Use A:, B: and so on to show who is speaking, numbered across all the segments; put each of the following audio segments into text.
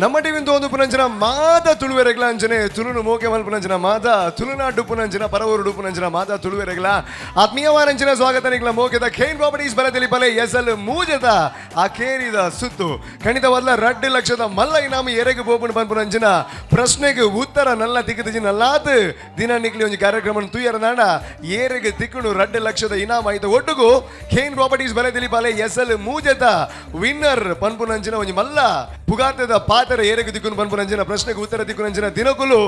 A: ನಮ್ಮ ಟಿವಿಂದು ಒಂದು ಪುನಂಜನ ಮಾದ ತುಳುವೆರೆಗ್ಲ ಅಂಜನೆ ತುಳುನು ಮೋಕೆ ಮಲ್ಪುನಂಜನ ಮಾದ ತುಳುನಾಡು ಪುನಂಜನ ಪರವೂರು ಪುನಂಜನ ಮಾದ ತುಳುವೆರೆಗ್ಲ ಆತ್ಮೀಯವಾನಂಜನ ಸ್ವಾಗತ ನಿಗ್ಲ ಮೋಕೆದ ಖೇನ್ ಪ್ರಾಪರ್ಟೀಸ್ ಬಲದಲ್ಲಿ ಪಲೆ ಎಸಲ್ ಮೂಜದ ಆ ಕೇರಿದ ಸುತ್ತು ಖಂಡಿತವಲ್ಲ 2 ಲಕ್ಷದ ಮಲ್ಲ ಇನಾಮಿ ಎರೆಗೆ ಬೋಪುನ ಪನ್ಪುನಂಜನ ಪ್ರಶ್ನೆಗೆ ಉತ್ತರ ನಲ್ಲ ತಿಕ್ಕದಿನ ಲಾತ್ ದಿನ ನಿಕ್ಲಿ ಒಂದು ಕಾರ್ಯಕ್ರಮ ತುಯ್ಯರ ನಾಡ ಏರೆಗೆ ತಿಕ್ಕುನು 2 ಲಕ್ಷದ ಇನಾಮ ಆಯ್ತು ಒಟ್ಟುಗು ಖೇನ್ ಪ್ರಾಪರ್ಟೀಸ್ ಬಲದಲ್ಲಿ ಪಲೆ ಎಸಲ್ ಮೂಜದ ವಿನ್ನರ್ ಪನ್ಪುನಂಜನ ಒಂದು ಮಲ್ಲ ಪುಗಾತದ ಪಾತ್ರ ಏರೆಗೆ ದಿಕ್ಕುನು ಪನ್ಪುನಂಜನ ಪ್ರಶ್ನೆಗೆ ಉತ್ತರ ದಿಕ್ಕುನಂಜನ ದಿನಕುಲು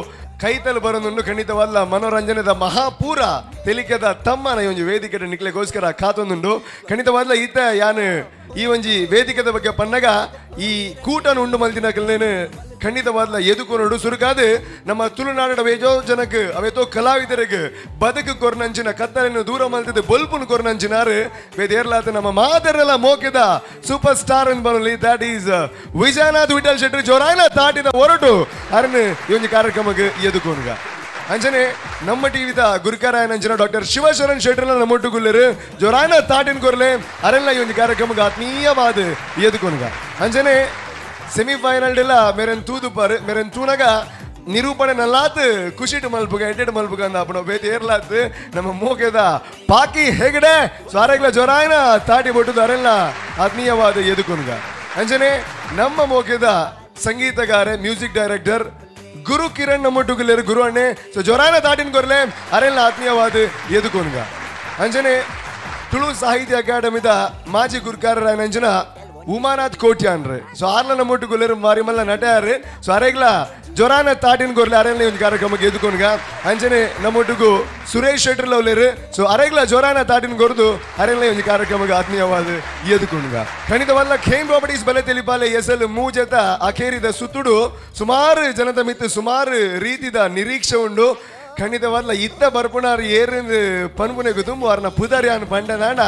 A: ಕೈತಲು ಬರೋದನ್ನು ಖಂಡಿತವಲ್ಲ ಮನೋರಂಜನೆದ ಮಹಾಪೂರ ತೆಲಿಕೆದ ತಮ್ಮನ ಈ ಒಂದು ವೇದಿಕೆ ನಿಕ್ಲೆಗೋಸ್ಕರ ಕಾತೊಂದುಂಡು ಖಂಡಿತವಲ್ಲ ಈತ ಯಾನು ಈ ಒಂಜಿ ವೇದಿಕೆದ ಬಗ್ಗೆ ಪನ್ನಗ ಈ ಕೂಟನ ಉಂಡು ಮಲ್ತಿನ ಕಲ್ಲೇನು ಖಂಡಿತವಾದ ಎದುಕೊನೋಡು ಸುರುಕಾದು ನಮ್ಮ ತುಳುನಾಡ ವೇಜೋ ಜನಕ್ಕೆ ಅವೇತೋ ಕಲಾವಿದರಿಗೆ ಬದುಕು ಕೊರ್ನಂಚಿನ ಕತ್ತಲೆಯನ್ನು ದೂರ ಮಲ್ತಿದ್ದು ಬಲ್ಪುನ್ ಕೊರ್ನಂಚಿನಾರು ಬೇದೇರ್ಲಾತ ನಮ್ಮ ಮಾದರೆಲ್ಲ ಮೋಕೆದ ಸೂಪರ್ ಸ್ಟಾರ್ ಅಂತ ಬರಲಿ ದಟ್ ಈಸ್ ವಿಜಯನಾಥ್ ವಿಠಲ್ ಶೆಟ್ಟಿ ಜೋರಾಯನ ತಾಟಿದ ಹೊರಟು ಅರನು ಈ ಒಂದು ಕಾರ್ಯಕ್ರಮಕ್ಕೆ ಎದುಕೊನ್ಗ ಅಂಚನೆ ನಮ್ಮ ಟಿವಿದ ಗುರುಕರಾಯನ ಅಂಚನ ಡಾಕ್ಟರ್ ಶಿವಶರಣ್ ಶೆಟ್ರಲ್ಲ ನಮ್ಮೊಟ್ಟು ಗುಲ್ಲರು ಜೋರಾಯನ ತಾಟಿನ ಕೊರ್ಲೆ ಅರೆಲ್ಲ ಈ ಒಂದು ಕಾರ್ಯಕ್ರಮಕ್ಕೆ ಆತ್ಮೀಯವಾದ ಎದುಕೊನ್ಗ ಅಂಚನೆ ಸೆಮಿಫೈನಲ್ ಎಲ್ಲ ಮೇರೆನ್ ತೂದುಪಾರು ಮೇರೆನ್ ತೂನಗ ನಿರೂಪಣೆ ನಲ್ಲಾತ್ ಖುಷಿಟ್ ಮಲ್ಪುಗ ಎಡ್ಡೆಡ್ ಮಲ್ಪುಗ ಅಂದ ಅಪ್ಪನ ಬೇತೆ ಏರ್ಲಾತ್ ನಮ್ಮ ಮೋಕೆದ ಪಾಕಿ ಹೆಗಡೆ ಸ್ವಾರಗ್ಲ ಜೋರಾಯನ ತಾಟಿ ಬೊಟ್ಟುದು ಅರೆಲ್ಲ ಆತ್ಮೀಯವಾದ ಎದುಕೊನ್ಗ ಅಂಚನೆ ನಮ್ಮ ಮೋಕೆದ ಸಂಗೀತಗಾರ ಮ್ಯೂಸಿಕ್ ಡೈರೆಕ್ಟರ್ ಗುರು ಕಿರಣ್ ನಮ್ಮೊಟ್ಟುಗುಲೇರು ಗುರು ಅಣ್ಣೆ ಸೊ ಜೋರಾನ ತಾಟಿನ ಕೊರ್ಲೆ ಅರೆಲ್ಲ ಆತ್ಮೀಯವಾದ ಎದುಕೊನ್ಗ ಅಂಚನೆ ತುಳು ಸಾಹಿತ್ಯ ಅಕಾಡೆಮಿದ ಮಾಜಿ ಗುರುಕಾರರಾಯನ ಅಂಜನ ಉಮಾನಾಥ್ ಕೋಟ್ಯಾನ್ರಿ ಸೊ ಆರ್ಲ ನಮ್ಮೊಟ್ಟುಗುಲೇರು ಮಾರಿ ಮಲ್ಲ ನಟ್ಯಾರು ಸೊ ಅರೆಗ್ಲ ಜೋರಾನ ತಾಟಿನ ಕೊರ್ಲೆ ಅರೆಲ್ಲ ಒಂದು ಕಾರ್ಯಕ್ರಮಕ್ಕೆ ಎದುಕೊನ್ಗ ಅಂಚನೆ ನಮ್ಮೊಟ್ಟಿಗೂ ಸುರೇಶ್ ಶೆಟ್ರಲ್ ಅವಲೇರು ಸೊ ಅರೆಗ್ಲ ಜೋರಾನ ತಾಟಿನ ಕೊರ್ದು ಅರೆಲ್ಲ ಒಂದು ಕಾರ್ಯಕ್ರಮಕ್ಕೆ ಆತ್ಮೀಯವಾದ ಎದುಕೊನ್ಗ ಖಂಡಿತವಲ್ಲ ಖೇನ್ ಪ್ರಾಪರ್ಟೀಸ್ ಬಲೆ ತಿಳಿಪಾಲೆ ಎಸಲ್ ಮೂಜತ ಆ ಕೇರಿದ ಸುತ್ತುಡು ಸುಮಾರು ಜನದ ಮಿತ್ತು ಸುಮಾರು ರೀತಿದ ನಿರೀಕ್ಷೆ ಉಂಡು ಖಂಡಿತವಲ್ಲ ಇತ್ತ ಬರ್ಪುಣಾರು ಏರಿಂದ ಪನ್ಪುನೆಗೂ ತುಂಬ ಅವ್ರನ್ನ ಪುದರಿ ಅನ್ ಪಂಡನಾಡ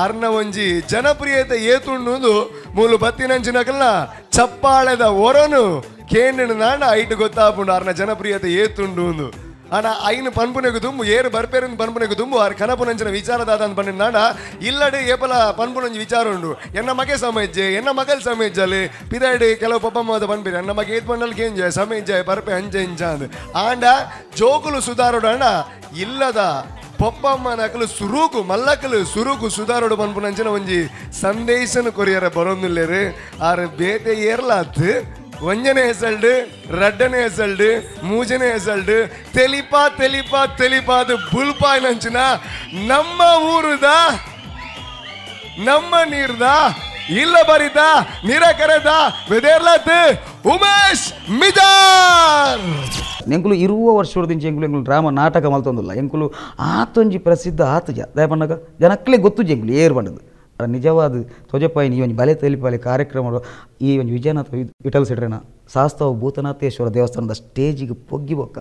A: ಅರ್ನ ಒಂಜಿ ಜನಪ್ರಿಯತೆ ಏತುಂಡು ಮೂಲು ಬತ್ತಿನಂಚಿನಕಲ್ನ ಚಪ್ಪಾಳೆದ ಒರನು ಕೇಂದ್ರ ನಾಡ ಐಟ್ ಗೊತ್ತಾಪುಂಡು ಅವ್ರನ್ನ ಜನಪ್ರಿಯತೆ ಏತುಂಡು ಅಣ್ಣ ಐನು ಪನ್ಪುನೆಗೂ ತುಂಬು ಏರು ಬರ್ಪೇರಿಂದ ಪನ್ಪುನೆಗೂ ತುಂಬು ಅವ್ರ ಕನಪುನಂಚಿನ ವಿಚಾರದಾದ ಅಂತ ಪಂಡ ನಾಡ ಇಲ್ಲಡೆ ಏಪಲ ಪನ್ಪುನಂಜಿ ವಿಚಾರ ಉಂಡು ಎನ್ನ ಮಗೆ ಸಮಜ್ಜೆ ಎನ್ನ ಮಗಲ್ ಸಮಜ್ಜಲ್ಲಿ ಪಿದಾಡಿ ಕೆಲವು ಪಪ್ಪಮ್ಮದ ಪನ್ಪಿರಿ ಎನ್ನ ಮಗೆ ಏತ್ ಪಂಡಲ್ ಕೇಂಜ ಸಮಜ್ಜೆ ಬರ್ಪೆ ಅಂಜ ಇಂಚ ಅಂದ್ ಆಂಡ ಜೋಕುಲು ಸುಧಾರೋಡು ಅಣ್ಣ ಇಲ್ಲದ ಪಪ್ಪಮ್ಮ ನಕಲು ಸುರುಕು ಮಲ್ಲಕಲು ಸುರುಕು ಸುಧಾರೋಡು ಪನ್ಪುನಂಚಿನ ಒಂಜಿ ಸಂದೇಶನ ಕೊರಿಯರ ಬರೋದಿಲ್ಲೇರು ಆರು ಬೇತೆ ಏರ್ಲಾತ್ ಒಂಜನೆ ಹೆಸಲ್ಡು ರಡ್ಡನೆ ಹೆಸಲ್ಡು ಮೂಜನೆ ಹೆಸಲ್ಡು ತೆಲಿಪಾ ತೆಲಿಪಾ ತೆಲಿಪಾದು ಬುಲ್ಪಾಯ್ನಂಚಿನ ನಮ್ಮ ಊರುದ ನಮ್ಮ ನೀರ್ದ ಇಲ್ಲ ಬರಿದ ನೀರ ಕರೆದ ಬೆದೇರ್ಲಾತ್ ಉಮೇಶ್ ಮಿಜಾರ್
B: ಎಂಕುಲು ಇರುವ ವರ್ಷದಿಂದ ಎಂಕುಲು ಡ್ರಾಮಾ ನಾಟಕ ಮಲ್ತೊಂದಿಲ್ಲ ಎಂಕುಲು ಆತೊಂಜಿ ಪ್ರಸಿದ್ಧ ಆತ ದಯಪನ್ನಾಗ ಜನಕ್ಕಲೇ ಗೊತ್ತು ಎಂಕುಲು ಏರ್ ಬಂಡದು ನಿಜವಾದ ತೊಜಪಾಯಿನಿ ಈ ಒಂದು ಬಲೆ ತಲಿಪಾಲೆ ಕಾರ್ಯಕ್ರಮ ಈ ಒಂದು ವಿಜಯನಾಥ ವಿಠಲ್ ಶೆಟ್ರನ ಶಾಸ್ತ್ರವ ಭೂತನಾಥೇಶ್ವರ ದೇವಸ್ಥಾನದ ಸ್ಟೇಜಿಗೆ ಪೊಗ್ಗಿ ಬೊಕ್ಕ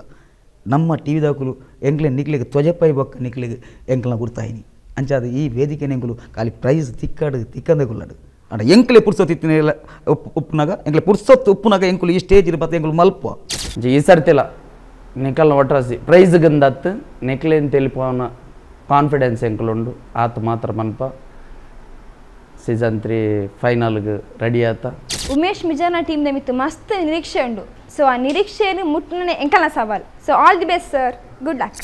B: ನಮ್ಮ ಟಿವಿದಾಕುಲು ಎಂಕ್ಲೆ ನಿಕ್ಲಿಗೆ ತೊಜಪಾಯಿ ಬೊಕ್ಕ ನಿಕ್ಲಿಗೆ ಎಂಕ್ಲನ ಗುರ್ತಾಯಿನಿ ಅಂಚಾದ ಈ ವೇದಿಕೆ ಎಂಕುಲು ಖಾಲಿ ಪ್ರೈಸ್ ತಿಕ್ಕಂದೆ ಗುಲ್ಲಾಡು ಅಣ್ಣ ಎಂಕ್ಲೆ ಪುರ್ಸೊತ್ತು ಇತ್ತಿನ ಉಪ್ಪುನಾಗ ಎಂಕ್ಲೆ ಪುರ್ಸೊತ್ತು ಉಪ್ಪುನಾಗ ಎಂಕುಲು ಈ ಸ್ಟೇಜ್ ಮತ್ತೆ ಎಂಕುಲು ಮಲ್ಪ
C: ಈ ಸರ್ತಿಲ್ಲ ನಿಕಲ್ನ ಒಟ್ರಾಸಿ ಪ್ರೈಸ್ ಗಂದತ್ತು ನೆಕ್ಲೇನ್ ತೆಲಿಪೋನ ಕಾನ್ಫಿಡೆನ್ಸ್ ಎಂಕುಲುಂಡು ಆತ ಮಾತ್ರ ಮನ್ಪ ಸೀಸನ್ 3 ಫೈನಲ್ಗೆ ರೆಡಿ ಆತ
D: ಉಮೇಶ್ ಮಿಜಾನ ಟೀಮ್ ಮಿತ್ತು ಮಸ್ತ್ ನಿರೀಕ್ಷೆ ಉಂಡು ಸೊ ಆ ನಿರೀಕ್ಷೆಯನ್ನು ಮುಟ್ಟನೆ ಎಂಕಲ್ನ ಸವಾಲ್ so all the best sir good luck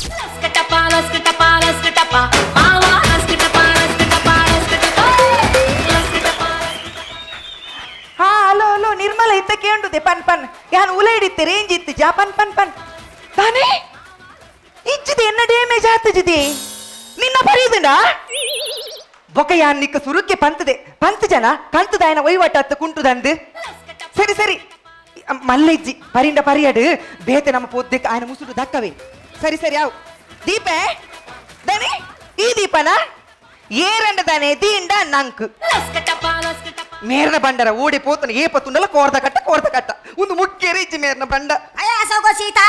E: ಹಾ ಹಲೋ ಹಲೋ ನಿರ್ಮಲ ಇತ್ತ ಕೇಂಡುದೆ ಪನ್ ಪನ್ ಯಾನ್ ಉಲ ಹಿಡಿತ್ತೆ ರೇಂಜ್ ಇತ್ತು ಜಾ ಪನ್ ಪನ್ ಪನ್ ತಾನೇ ಇಜ್ಜಿದೆ ಎನ್ನ ಡ್ಯಾಮೇಜ್ ಆತಜಿದೆ ನಿನ್ನ ಬರೀದುಂಡಾ ಬೊಕ ಯಾನ್ ನಿಕ್ಕ ಸುರುಕ್ಕೆ ಪಂತ್ ಜನ ಕಂತದ ಆಯ್ನ ಒಯ್ವಟ್ಟ ಕುಂಟುದಂದು ಸರಿ ಸರಿ ಮಲ್ಲೆಜ್ಜಿ ಪರಿಂಡ ಪರಿಯಡು ಬೇತೆ ನಮ್ಮ ಪೊದ್ದಕ್ಕೆ ಆಯ್ನ ಮುಸುಡು ದಕ್ಕವೇ ಸರಿ ಸರಿ ಅವು ದೀಪೆ ದನಿ ಈ ದೀಪನ ಏರಂಡ ದನೆ ದೀಂಡ ನಂಕ್ ಮೇರ್ನ ಬಂಡರ ಓಡಿ ಪೋತನ ಏಪತ್ತುಂಡಲ ಕೋರ್ದ ಕಟ್ಟ ಒಂದು ಮುಖ್ಯ ರೀಚಿ ಮೇರ್ನ ಬಂಡ
F: ಅಯ್ಯ ಸೌಗೋ ಸೀತಾ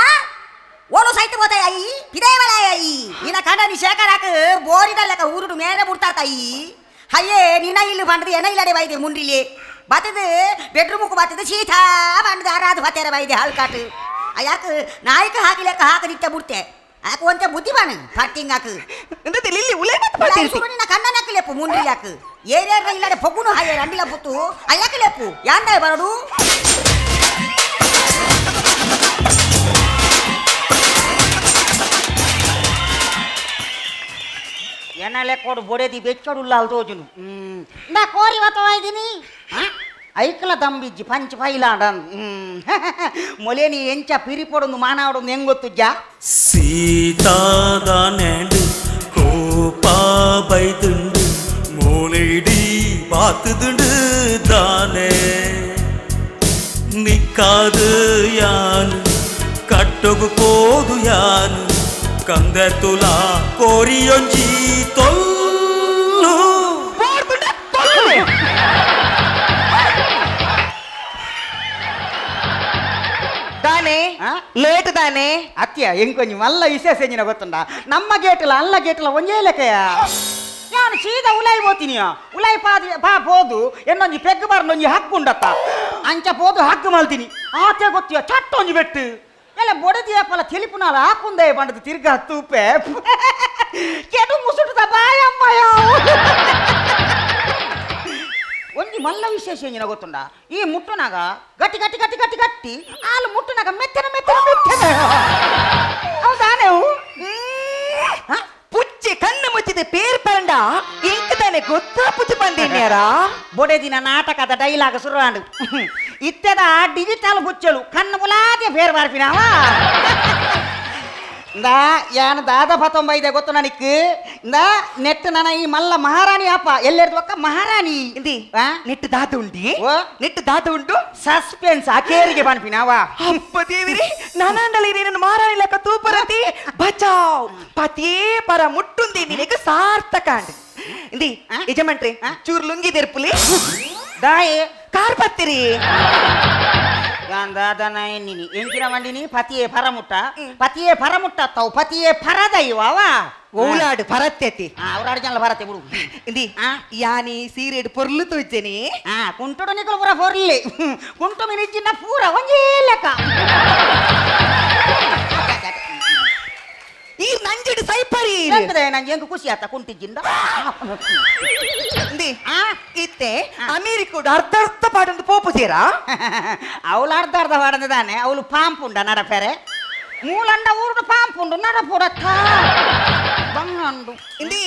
F: ಓಲು ಸೈತ ಬೋತಾಯಿ ಅಯ್ಯಿ ಪಿದೇವಲಾಯ ಅಯ್ಯಿ ನಿನ್ನ ಕಂಡ ನೀ ಶೇಖರಾಕ ಬೋರಿದಲ್ಲಕ ಊರುಡು ಮೇಲೆ ಬಿಡ್ತಾರ್ತ ಅಯ್ಯಿ ಅಯ್ಯೇ ನಿನ್ನ ಇಲ್ಲಿ ಬಂಡ್ರಿ ಎನ ಇಲ್ಲಡೆ ಬೈದೆ ಮುಂಡ್ರಿಲಿ ಬತ್ತದು ಬೆಡ್ರೂಮ್ಗೆ ಬತ್ತದು ಸೀತಾ ಬಂಡದ ಆರಾಧ ಬತ್ತೇರ ಬೈದೆ ಹಾಲ್ಕಾಟು ಯಾಕೆ ನಾಯಕ ಹಾಕಿಲೆಕ್ಕ ಹಾಕದಿತ್ತ ಬಿಡ್ತೆ ಯಾಕೆ ಒಂತೆ ಬುದ್ಧಿ ಬಾಣ ಕಟ್ಟಿಂಗ್ ಹಾಕು
E: ಎಂತದೆ ಲಿಲ್ಲಿ ಉಲೆ ಪಟ್ಟಿರ್ತಿ
F: ನಿನ್ನ ಕಣ್ಣನಕ್ಕೆ ಲೆಪ್ಪು ಮುಂದೆ ಯಾಕೆ ಏರಿಯಾರ ಇಲ್ಲದೆ ಪೊಗುನು ಹಾಗೆ ರಂಡಿಲ ಪುತ್ತು ಅಯ್ಯಕ್ಕೆ ಲೆಪ್ಪು ಯಾಂದ ಬರಡು ಎನ್ನಲೆ ಕೊಡು ಬೊಡೆದಿ ಬೆಚ್ಚಡುಲ್ಲ ಅಲ್ದೋಜುನು ನಾ ಕೋರಿ ಬತ್ತವಾ ಇದ್ದೀನಿ ಐಕಲ ದಂಬಿಜ್ಜಿ ಪಂಚ ಪೈಲಾಂಡ ಮೊಲೇನಿ ಎಂಚ ಪಿರಿಪೊಡೊಂದು ಮಾನಾವಡೊಂದು ಹೆಂಗೊತ್ತುಜ್ಜ
G: சீதாதானேண்டு கோப்பா பைதுண்டு மூளைடி பார்த்துதுண்டு தானே நிக்காது யான் கட்டொகு போது யான் ಕಂದೆ ತುಲಾ ಕೋರಿಯೊಂಜಿ ತೊಲ್ಲು
E: ತಾನೇ ಲೇಟ್ ತಾನೇ
F: ಅತ್ಯ ಎಂಕೊಂಜಿ ಮಲ್ಲ ವಿಶೇಷ ಎಂಜಿನ ಗೊತ್ತುಂಡ ನಮ್ಮ ಗೇಟ್ಲ ಅಲ್ಲ ಗೇಟ್ಲ ಒಂಜೇ ಲೆಕ್ಕಯ ನಾನು ಸೀದಾ ಉಲಾಯಿ ಹೋಗ್ತೀನಿಯ ಉಲಾಯಿ ಪಾ ಹೋದು ಎನ್ನೊಂಜಿ ಪೆಗ್ ಬಾರ್ನೊಂಜಿ ಹಕ್ಕು ಉಂಡತ್ತ ಅಂಚ ಹೋದು ಹಕ್ಕು ಮಲ್ತೀನಿ ಆತೆ ಗೊತ್ತಿಯ ಚಟ್ಟೊಂಜಿ ಬೆಟ್ಟು ಎಲ್ಲ ಬೊಡದಿಯಪ್ಪಲ ತಿಳಿಪುನಾಲ ಹಾಕುಂದೇ ಬಂಡದು ತಿರ್ಗ ತೂಪೆ ಕೆಡು ಮುಸುಟದ ಬಾಯಮ್ಮಯ್ಯ ಒಂಜಿ ಮಲ್ಲ ವಿಶೇಷ ಎಂಜಿನ ಗೊತ್ತುಂಡ ಈ ಮುಟ್ಟುನಾಗ ಗಟ್ಟಿ ಗಟ್ಟಿ ಗಟ್ಟಿ ಗಟ್ಟಿ ಗಟ್ಟಿ ಹಾಲು ಮುಟ್ಟುನಾಗ ಮೆತ್ತನ ಮೆತ್ತನ ಮೆತ್ತನ ಹೌದಾನೆ
E: ಪುಚ್ಚಿ ಕಣ್ಣು ಮುಚ್ಚಿದೆ ಪೇರ್ ಪಂಡ ಇಂಕ ತಾನೆ ಗೊತ್ತಾ ಪುಚ್ಚಿ ಬಂದಿನ್ಯಾರ
F: ಬೊಡೆ ದಿನ ನಾಟಕದ ಡೈಲಾಗ್ ಶುರುವಾಂಡು ಇತ್ತೆದ ಡಿಜಿಟಲ್ ಬುಚ್ಚಲು ಕಣ್ಣು ಮುಲಾದೆ ಬೇರ್ ಬಾರ್ಪಿನಾವ ಇಂದ ಯಾನ ದಾದ ಪತೊಂಬೈದೆ ಗೊತ್ತು ನನಕ್ಕೆ ಇಂದ ನೆಟ್ ನನ್ನ ಈ ಮಲ್ಲ ಮಹಾರಾಣಿ ಅಪ್ಪ ಎಲ್ಲೆರ್ದು ಅಕ್ಕ ಮಹಾರಾಣಿ
E: ಇಂದಿ ನೆಟ್ಟು ದಾತ ಉಂಡಿ
F: ಓ
E: ನೆಟ್ಟು ದಾತ ಉಂಟು
F: ಸಸ್ಪೆನ್ಸ್ ಆ ಕೇರಿಗೆ ಬಾನ್ಪಿನಾವ
E: ಅಪ್ಪ ದೇವಿರಿ ನಾನಂಡಲಿ ನೀನು ಮಾರಾಣಿ ಲೆಕ್ಕ ತೂಪರತಿ ಬಚಾವ್ ಪತಿಯೇ ಪರ ಮುಟ್ಟುಂದಿ ನಿನಗೆ ಸಾರ್ಥಕಾಂಡ್ ಇಂದಿ ಯಜಮಾನ್ರಿ ಚೂರು ಲುಂಗಿ ತೆರ್ಪುಲಿ
F: ದಾಯೆ
E: ಕಾರ್ ಪತ್ತಿರಿ
F: ಯಾನ್ ದಾದನ ಎನ್ನಿನಿ ಎಂಚಿನ ಮಂಡಿನಿ ಪತಿಯೇ ಪರಮುಟ್ಟ ತಾವು ಪತಿಯೇ ಪರದೈವಾವ
E: ಓಲಾಡು ಪರತ್ಯತಿ
F: ಅವರಾಡು ಜನ ಬರತ್ತೆ ಬಿಡು
E: ಇಂದಿ ಯಾನಿ ಸೀರೆಡು ಪೊರ್ಲು ತೋಜ್ಜನಿ
F: ಕುಂಟುಡು ನಿಕಲು ಪೂರ ಹೊರ್ಲಿ ಕುಂಟು ಮಿನಿಚಿನ ಪೂರ ಒಂಜೇ ಲೆಕ್ಕ
E: ಈ ನಂಜುಡು ಸೈಪರಿ
F: ನಂಗೆ ಹೆಂಗ ಖುಷಿ ಆತ ಕುಂಟಿಜ್ಜಿಂದ
E: ಇತ್ತೆ ಅಮೇರಿಕೋಡು ಅರ್ಧ ಅರ್ಧ ಪಾಡೊಂದು ಪೋಪು ಸೇರ
F: ಅವಳು ಅರ್ಧ ಅರ್ಧ ಪಾಡಂದಾನೆ ಅವಳು ಪಾಂಪುಂಡ ನಡಪೆರೆ ಮೂಲಂಡ ಊರುಡು ಪಾಂಪುಂಡು ನಡಪುರತ್ತ ಬಂಗಂಡು
E: ಇಂದಿ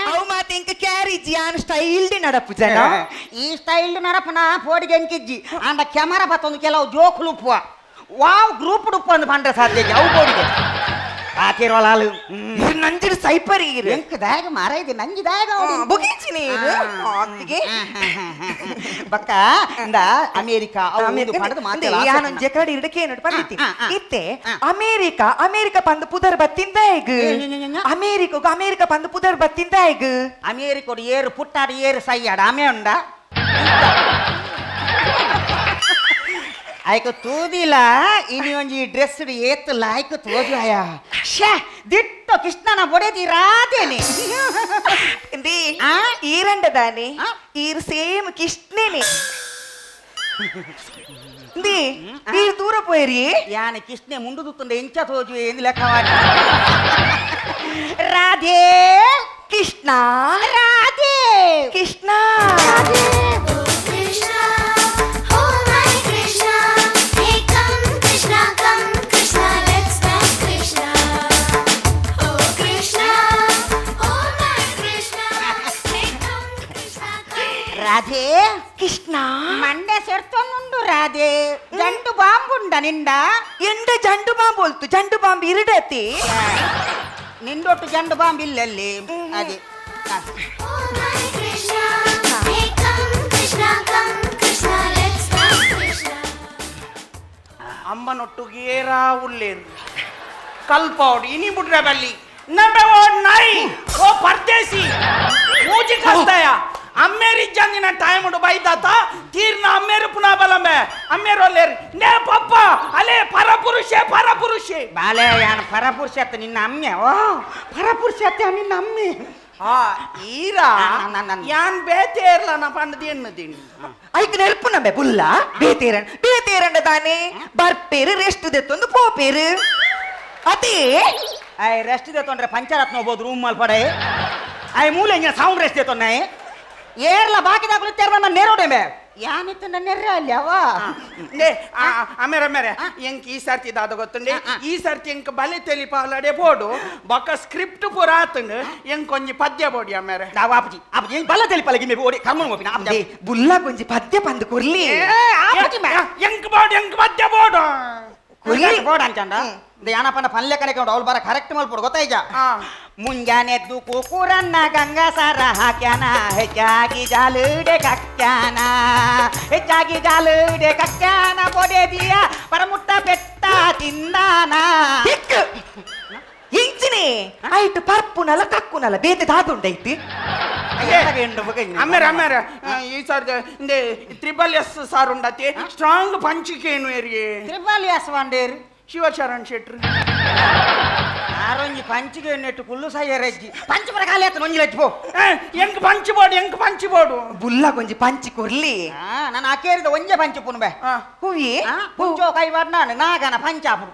E: ಅವು ಮಾತೆ ಇಂಕ ಕ್ಯಾರಿಜಿ ಆನ ಸ್ಟೈಲ್ ನಡಪು ಜನ
F: ಈ ಸ್ಟೈಲ್ ನಡಪನ ಪೋಡಿಗೆ ಎಂಕಿಜ್ಜಿ ಅಂಡ ಕ್ಯಾಮರಾ ಬತ್ತೊಂದು ಕೆಲವು ಜೋಕುಲು ಉಪ್ಪುವ ವಾವ್ ಗ್ರೂಪ್ ಉಪ್ಪು ಅಂದು ಬಂದ್ರೆ ಸಾಧ್ಯ ಅವು ಬೋಡಿಗೆ ಹಾಕಿರೋಲಾಲು
E: ನಂಜಿಡು ಸೈಪರಿ
F: ಎಂಕದಾಗ ಮಾರ ಇದೆ ನಂಜಿದಾಗ
E: ಬುಗಿಸಿ ನೀನು
F: ಬಕ್ಕ ಇಂದ ಅಮೇರಿಕಾ
E: ಯಾನೊಂದು ಜಕಡಿ ಇಡಕ್ಕೆ ನೋಡಿ ಬಂದಿತ್ತಿ ಇತ್ತೆ ಅಮೇರಿಕಾ ಪಂದು ಪುದರ್ ಬತ್ತಿಂದ ಈಗ ಅಮೇರಿಕಾ ಪಂದು ಪುದರ್ ಬತ್ತಿಂದ ಈಗ
F: ಅಮೇರಿಕೋಡು ಏರು ಪುಟ್ಟಾಡು ಏರು ಸೈಯಾಡ ಆಮೆ ಉಂಡ ಆಯ್ಕೆ ತೂದಿಲ್ಲ ಇನಿ ಒಂಜಿ ಡ್ರೆಸ್ ಏತ್ತು ಲಾಯ್ಕು ತೋಜಾಯ ಶೇ ದಿಟ್ಟು ಕೃಷ್ಣನ ಬೊಡೆದಿ ರಾಧೇನೆ
E: ಈರಂಡದಾನೆ ಈರು ಸೇಮ್ ಕೃಷ್ಣೇನೆ ಈರು ದೂರ ಪೋಯ್ರಿ
F: ಯಾನ ಕೃಷ್ಣೆ ಮುಂಡು ತುತ್ತಂಡ ಎಂಚ ತೋಜು ಎಂದು ಲೆಕ್ಕವಾಡಿ ರಾಧೆ
E: ಕೃಷ್ಣ
F: ರಾಧೆ
E: ಕೃಷ್ಣ
F: ರಾಧೆ
E: ಕೃಷ್ಣ
F: ಮಂಡೆ ಸೆರ್ತೊಂದುಂಡು ರಾಧೆ ಜಂಡು ಬಾಂಬುಂಡ ನಿಂಡ
E: ಎಂಡ ಜಂಡು ಬಾಂಬ್ ಹೋಲ್ತು ಜಂಡು ಬಾಂಬ್ ಇರಡತಿ
F: ನಿಂದೊಟ್ಟು ಜಂಡು ಬಾಂಬ್ ಇಲ್ಲಲ್ಲಿ ಅದೇ
H: ಅಮ್ಮನೊಟ್ಟಿಗೆ ಏರಾ ಉಳ್ಳೇರು ಕಲ್ಪೋಡು ಇನಿ ಬಿಡ್ರೆ ಬಲ್ಲಿ ನಂಬೆ ಓ ನಾಯಿ ಓ ಪರ್ದೇಸಿ ಮೂಜಿ ಕಲ್ತಾಯ ಅಮ್ಮೇರಿ ಜಂದಿನ ಟೈಮ್ ಉಂಡು ಬೈದಾತ ತೀರ್ನ ಅಮ್ಮೇರು ಪುನಃ ಬಲಂಬೆ ಅಮ್ಮೇರು ಅಲ್ಲೇರಿ ನೇ ಪಪ್ಪ ಅಲೇ ಪರಪುರುಷೆ
F: ಬಾಲೆ ಯಾನ ಪರಪುರುಷ ಅತ್ತ ನಿನ್ನ ಅಮ್ಮೆ ಓ ಪರಪುರುಷ ಅತ್ತ ನಿನ್ನ ಅಮ್ಮೆ
H: ಈರಾ ಯಾನ್ ಬೇತೆ ಇರ್ಲ ಪಂಡದಿ ಎನ್ನದಿನಿ
E: ಐಕ್ ನೆಲ್ಪು ನಮ್ಮೆ ಬುಲ್ಲ ಬೇತೇರಂಡ ತಾನೆ ಬರ್ಪೇರು ರೆಸ್ಟ್ ದೆತ್ತೊಂದು ಪೋಪೇರು ಅದೇ
F: ಐ ರೆಸ್ಟ್ ದೇತೊಂಡ್ರೆ ಪಂಚರತ್ನ ಹೋಗ್ಬೋದು ರೂಮ್ ಅಲ್ಲಿ ಪಡೆ ಐ ಮೂಲೆ ಹಿಂಗೆ ಸೌಂಡ್ ರೆಸ್ಟ್ ದೇತೊನ್ನೆ ಏರ್ಲ ಬಾಕಿದಾಗಲು ತೆರವನ್ನ ನೇರೋಡೆ ಯಾನಿತ್ತು ನೆರ್ರೆ ಅಲ್ಲಿ ಅವ
H: ಅಮೇರೆ ಎಂಕ್ ಈ ಸರ್ತಿ ದಾದ ಗೊತ್ತುಂಡೆ ಈ ಸರ್ತಿ ಎಂಕ್ ಬಲೆ ತೆಲಿಪಾಲಡೆ ಬೋಡು ಬೊಕ್ಕ ಸ್ಕ್ರಿಪ್ಟ್ ಪೂರ ಆತುಂಡು ಎಂಕ್ ಒಂಜಿ ಪದ್ಯ ಬೋಡಿ ಅಮೇರೆ
F: ನಾವು ಅಪ್ಪಜಿ ಅಪ್ಪಜಿ ಬಲ್ಲ ತೆಲಿಪಾಲಗಿ ಮೇ ಬೋಡಿ ಕರ್ಮನ್ ಹೋಪಿನ ಅಪ್ಪಜಿ
E: ಬುಲ್ಲ ಕೊಂಚಿ ಪದ್ಯ ಪಂದು ಕೊರ್ಲಿ
H: ಎಂಕ್ ಬೋಡು ಎಂಕ್ ಪದ್ಯ ಬೋಡು
F: ಬೋರ್ಡ್ ಅಂಚಂಡ ಯಾನಪ್ಪನ ಪಲ್ಯ ಕಣಕ್ಕೆ ಅವ್ಳು ಬರ ಕರೆಕ್ಟ್ ಮಾಡ್ಬಿಡು ಗೊತ್ತಾಯ್ತ ಮುಂಜಾನೆದ್ದು ಕುಕುರನ್ನ ಗಂಗಸರ ಹಾಕ್ಯಾನ ಹೆಚ್ಚಾಗಿ ಜಾಲುಡೆ ಕಕ್ಕ್ಯಾನ ಹೆಚ್ಚಾಗಿ ಜಾಲುಡೆ ಕಕ್ಕ್ಯಾನ ಬೊಡೆದಿಯ ಪರಮುಟ್ಟ ಬೆಟ್ಟ ತಿಂದಾನ
E: ಇಂಚಿನಿ ಐಟು ಪರ್ಪುನಲ ಕಕ್ಕುನಲ ಬೇತೆ ದಾದುಂಡೈತಿ
H: ಅಮ್ಮೇರೆ ಈ ಸರ್ತಿ ತ್ರಿಬಲ್ ಎಸ್ ಸಾರ್ ಉಂಡತಿ ಸ್ಟ್ರಾಂಗ್ ಪಂಚಿಕೇನು ಏರಿ
F: ತ್ರಿಬಲ್ ಎಸ್ ವಾಂಡೇರಿ
H: ಶಿವಶರಣ್ ಶೆಟ್ರು
F: ಆರೊಂಜಿ ಪಂಚಿಗೆ ನೆಟ್ಟು ಕುಲ್ಲು ಸಯ್ಯರೆಜ್ಜಿ ಪಂಚಪುರ ಖಾಲಿ ಆಯ್ತು ನೊಂಜಿ ಲಜ್ಜಿ ಪೋ
H: ಎಂಕ್ ಪಂಚಿಬೋಡು
E: ಬುಲ್ಲ ಕೊಂಚಿ ಪಂಚಿ ಕೊರ್ಲಿ
F: ನಾನು ಆಕೇರಿದ ಒಂಜೆ ಪಂಚು ಪುನ್ಬೆ
E: ಹೂವಿ
F: ಪುಂಚೋ ಕೈ ನಾನು ನಾಗನ ಪಂಚಾಪುರು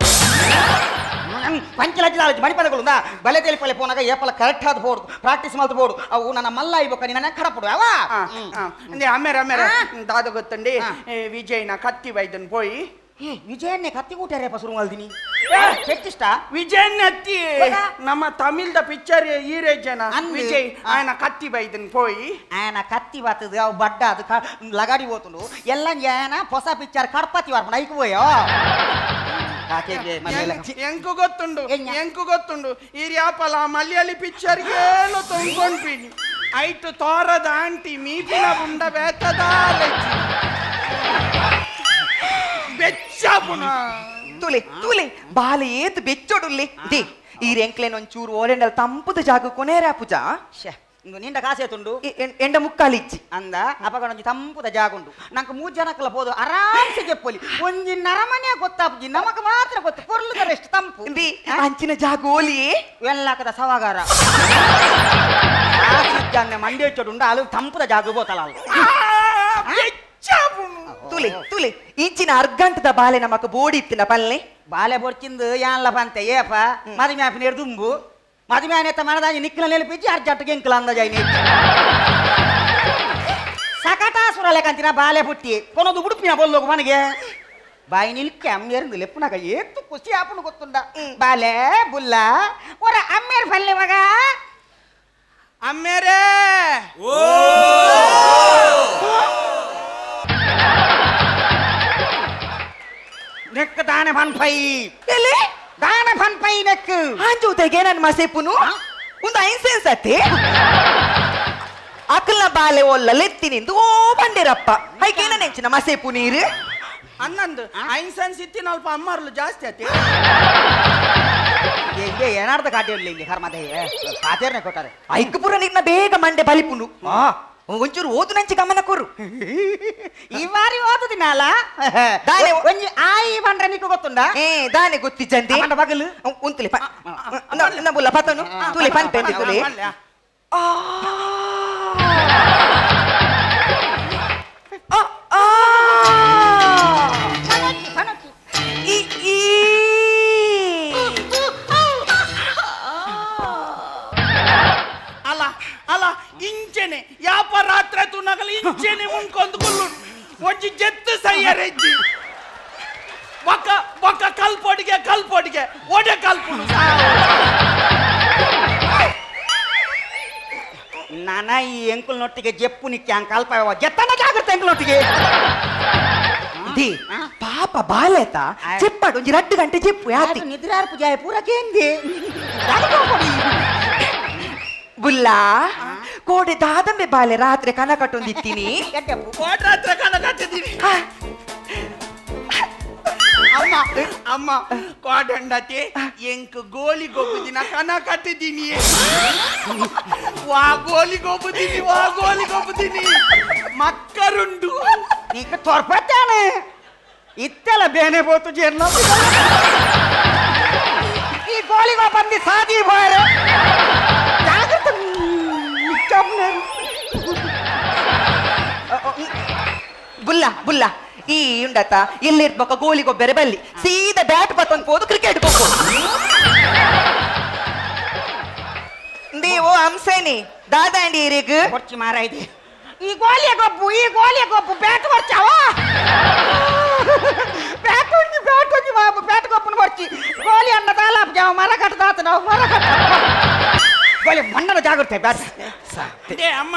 F: ಪಂಚ ಲಜ್ಜಿ ಲಾಲಜ್ಜಿ ಮಣಿಪದಗಳು ಬಲೆ ತೆಲಿಪಲೆ ಪೋನಾಗ ಏಪಲ ಕರೆಕ್ಟ್ ಆದ ಬೋಡು ಪ್ರಾಕ್ಟೀಸ್ ಮಾಡ್ತು ಬೋಡು ಅವು ನನ್ನ ಮಲ್ಲ ಇಬೇಕು ನನ್ನ ಕಡಪಡು ಅವ
H: ಅಮ್ಮೇರೆ ದಾದ ಗೊತ್ತಂಡಿ ವಿಜಯ್ನ ಕತ್ತಿ ವೈದ್ಯನ್ ಪೋಯಿ
F: ವಿಜಯನ್ನೇ ಕತ್ತಿ ಕೂಟ್ಯಾರೆ ಪಸರು ಮಲ್ದಿನಿ ಹೆಚ್ಚಿಷ್ಟ
H: ವಿಜಯನ್ ಅತ್ತಿ ನಮ್ಮ ತಮಿಳ್ದ ಪಿಕ್ಚರ್ ಹೀರೋ ಜನ ವಿಜಯ್ ఆయన ಕತ್ತಿ ಬೈದನ್ ಪೋಯಿ
F: ఆయన ಕತ್ತಿ ಬತ್ತದು ಅವು ಬಡ್ಡ ಅದು ಲಗಾಡಿ ಹೋತುಂಡು ಎಲ್ಲ ಏನ ಹೊಸ ಪಿಕ್ಚರ್ ಕಡ್ಪತಿ ವಾರ್ಪಣ ಐಕ್ ಹೋಯೋ
H: ಎಂಕು ಗೊತ್ತುಂಡು ಈ ಯಾಪಲ ಮಲಯಾಳಿ ಪಿಕ್ಚರ್ ಏನು ತೊಂದ್ಕೊಂಡ್ಬಿನಿ ಐಟು ತೋರದ ಆಂಟಿ ಮೀಟಿನ ಬುಂಡ ಬೇತದ ಬೆಚ್ಚಪುನ
E: ತುಲೆ ಬಾಲೆ ಏತು ಬೆಚ್ಚೊಡುಲ್ಲೆ ದೇ ಈ ರೆಂಕ್ಲೆನ್ ಒಂಚೂರು ಓಲೆಂಡಲ್ ತಂಪುದ ಜಾಗ ಕೊನೇರಾ ಪೂಜಾ
F: ನಿಂಡ ಕಾಸೇತುಂಡು
E: ಎಂಡ ಮುಕ್ಕಾಲಿ ಇಚ್ಚಿ
F: ಅಂದ ಅಪಗ ಒಂಜಿ ತಂಪುದ ಜಾಗ ಉಂಡು ನಂಗೆ 3 ಜನಕ್ಕಲ್ಲ ಹೋದು ಆರಾಮ್ಸೆ ಜೆಪ್ಪೊಲಿ ಒಂಜಿ ನರಮನೆ ಗೊತ್ತಾಪುಜಿ ನಮಗ ಮಾತ್ರ ಗೊತ್ತು ಪೊರ್ಲುದರ ಎಷ್ಟು ತಂಪು
E: ಅಂಚಿನ ಜಾಗ ಓಲಿ
F: ಎಲ್ಲಾಕದ ಸವಾಗಾರ ಮಂಡ್ಯ ಚೊಡುಂಡು ಅಲ್ಲಿ ತಂಪುದ ಜಾಗ ಬೋತಲ್ಲ
E: ತುಲೆ ಇಂಚಿನ ಅರ್ಗಂಟದ ಬಾಲೆ ನಮಕ್ ಬೋಡಿ ಇತ್ತಿನ ಪಲ್ಲೆ
F: ಬಾಲೆ ಬೊಡ್ಚಿಂದು ಯಾನ್ಲ ಬಂತೆ ಏಪ ಮದುವೆ ಆಪಿನ ದುಂಬು ಮದುವೆ ಆನೆತ್ತ ಮನದಾಜಿ ನಿಕ್ಕಿನ ನೆನಪಿಚ್ಚಿ ಅರ್ಜೆಂಟ್ಗೆ ಎಂಕ್ಲ ಅಂದಾಜಿ ಸಕಟಾಸುರ ಲೆಕ್ಕಂತಿನ ಬಾಲೆ ಪುಟ್ಟಿ ಕೊನದು ಉಡುಪಿನ ಬೊಲ್ಲೋಗು ಮನೆಗೆ ಬಾಯಿ ನಿಲ್ಕೆ ಅಮ್ಮೇರಿಂದ ಲೆಪ್ಪನಾಗ ಏತ್ತು ಖುಷಿ ಆಪನು ಗೊತ್ತುಂಡ ಬಾಲೆ ಬುಲ್ಲ ಒರ ಅಮ್ಮೇರ್ ಪಲ್ಲೆ ಮಗ
H: ಅಮ್ಮೇರೇ
F: ನೆಕ್ ದಾನೆ ಫನ್ಪೈ ಎಲ್ಲಿ ದಾನೆ ಫನ್ಪೈ ನೆಕ್
E: ಹಾಂಜೂತೆಗೆ ನನ್ನ ಮಸೆಪುನು ಒಂದು ಐನ್ಸೆನ್ಸ್ ಅತ್ತೆ ಅಕ್ಕಲ್ನ ಬಾಲೆ ಒಲ್ಲಲೆತ್ತಿನಿಂದು ಓ ಬಂದಿರಪ್ಪ ಹೈಕೇನ ನೆಂಚಿನ ಮಸೆಪು ನೀರು
H: ಅನ್ನಂದು ಐನ್ಸೆನ್ಸ್ ಇತ್ತಿನ ಅಲ್ಪ ಅಮ್ಮರ್ಲು ಜಾಸ್ತಿ ಆತಿ
F: ಹಿಂಗೆ ಏನಾರ್ದ ಕಾಟಿ ಇರಲಿ ಇಲ್ಲಿ ಕರ್ಮದೆ ಕಾತೇರ್ನೆ ಕೊಟ್ಟಾರೆ
E: ಐಕ್ ಪುರ ನಿನ್ನ ಬೇಗ ಮಂಡೆ ಬಲಿಪುನು ಒಂಚೂರು ಓದು ನಂಚಿ ಗಮನ ಕೊರು
F: ಈ ಬಾರಿ ಓದುದಿನಲ್ಲ
E: ದಾನೆ
F: ಒಂಜಿ ಆಯಿ ಬಂದ್ರೆ ನಿಕ್ಕು ಗೊತ್ತುಂಡ
E: ದಾನೆ ಗೊತ್ತಿಜ್ಜಂತಿ
F: ಬಗಲು
E: ಉಂತುಲಿ ನಬುಲ್ಲ ಪತನು ತುಲಿ ಪಂಪೆಂದಿ ತುಲಿ
H: ಅಲ್ಲ ಇಂಚೆನೆ ಯಾಪರಾತ್ರ ತುನಗಲ ಇಂಚೆನೆ ಮುಂಕೊಂದು ಕುಲ್ಲು ಒಂಜಿ ಜೆತ್ತು ಸಯ್ಯರೆಜ್ಜಿ ಬೊಕ್ಕ ಕಲ್ಪೊಡಿಗೆ ಒಡೆ ಕಲ್ಪುಡು
F: ನಾನ ಈ ಎಂಕುಲ್ನೊಟ್ಟಿಗೆ ಜೆಪ್ಪು ನಿಕ್ಕಿ ಹಂಗೆ ಕಲ್ಪ ಜೆತ್ತನ ಜಾಗ್ರತೆ ಎಂಕುಲ್ನೊಟ್ಟಿಗೆ
E: ದಿ ಪಾಪ ಬಾಲೆತ ಚೆಪ್ಪಾಡು ಒಂಜಿ 2 ಗಂಟೆ ಚೆಪ್ಪು ಯಾತಿ
F: ನಿದ್ರಾರ್ಪು ಜಾಯ ಪೂರಕೇಂದಿ
E: ಬುಲ್ಲ ಕೋಡೆ ದಾದಂಬೆ ಬಾಲೆ ರಾತ್ರಿ ಕನ ಕಟ್ಟೊಂದಿತ್ತೀನಿ
H: ರಾತ್ರಿ ಕನ ಕಟ್ಟಿದ್ದೀನಿ ಅಮ್ಮ ಕೋಡಂಡತಿ ಎಂಕ್ ಗೋಲಿ ಗೊಬ್ಬುದಿನ ಕನ ಕಟ್ಟಿದ್ದೀನಿ ವಾ ಗೋಲಿ ಗೊಬ್ಬುದಿನಿ ಮಕ್ಕರುಂಡು
F: ನೀಕ ತೋರ್ಪತ್ತಾನೆ ಇತ್ತೆಲ್ಲ ಬೇನೆ ಬೋತು ಜೇರ್ನ ಈ ಗೋಲಿಗೋ ಬಂದು ಸಾದಿ ಬಾರೆ ಜಾಗ್ರತೆ
E: ಬುಲ್ಲ ಬುಲ್ಲ ಈ ಉಂಡತ ಇಲ್ಲಿರ್ಬೇಕ ಗೋಲಿ ಗೊಬ್ಬರ ಬಲ್ಲಿ ಸೀದಾ ಬ್ಯಾಟ್ ಬತ್ತೊಂದು ಹೋದು ಕ್ರಿಕೆಟ್ ಹೋಗು ನೀವು ಹಂಸೇನಿ ದಾದಾಂಡಿ ಇರಿಗ್
F: ಕೊರ್ಚಿ ಮಾರ ಇದೆ ಈ ಗೋಲಿಯ ಗೊಬ್ಬು ಬ್ಯಾಟ್ ಬರ್ಚಾವ ಬ್ಯಾಟ್ ಗೊಬ್ಬನ ಬರ್ಚಿ ಗೋಲಿ ಅನ್ನ ತಾಲಾಪ್ ಜಾವ ಮರ ಕಟ್ಟದಾತ ನಾವು ಮರ ಕಟ್ಟ ಗೋಲಿ ಮಣ್ಣದ ಜಾಗ್ರತೆ ಬ್ಯಾಟ್
H: ಅದೇ ಅಮ್ಮ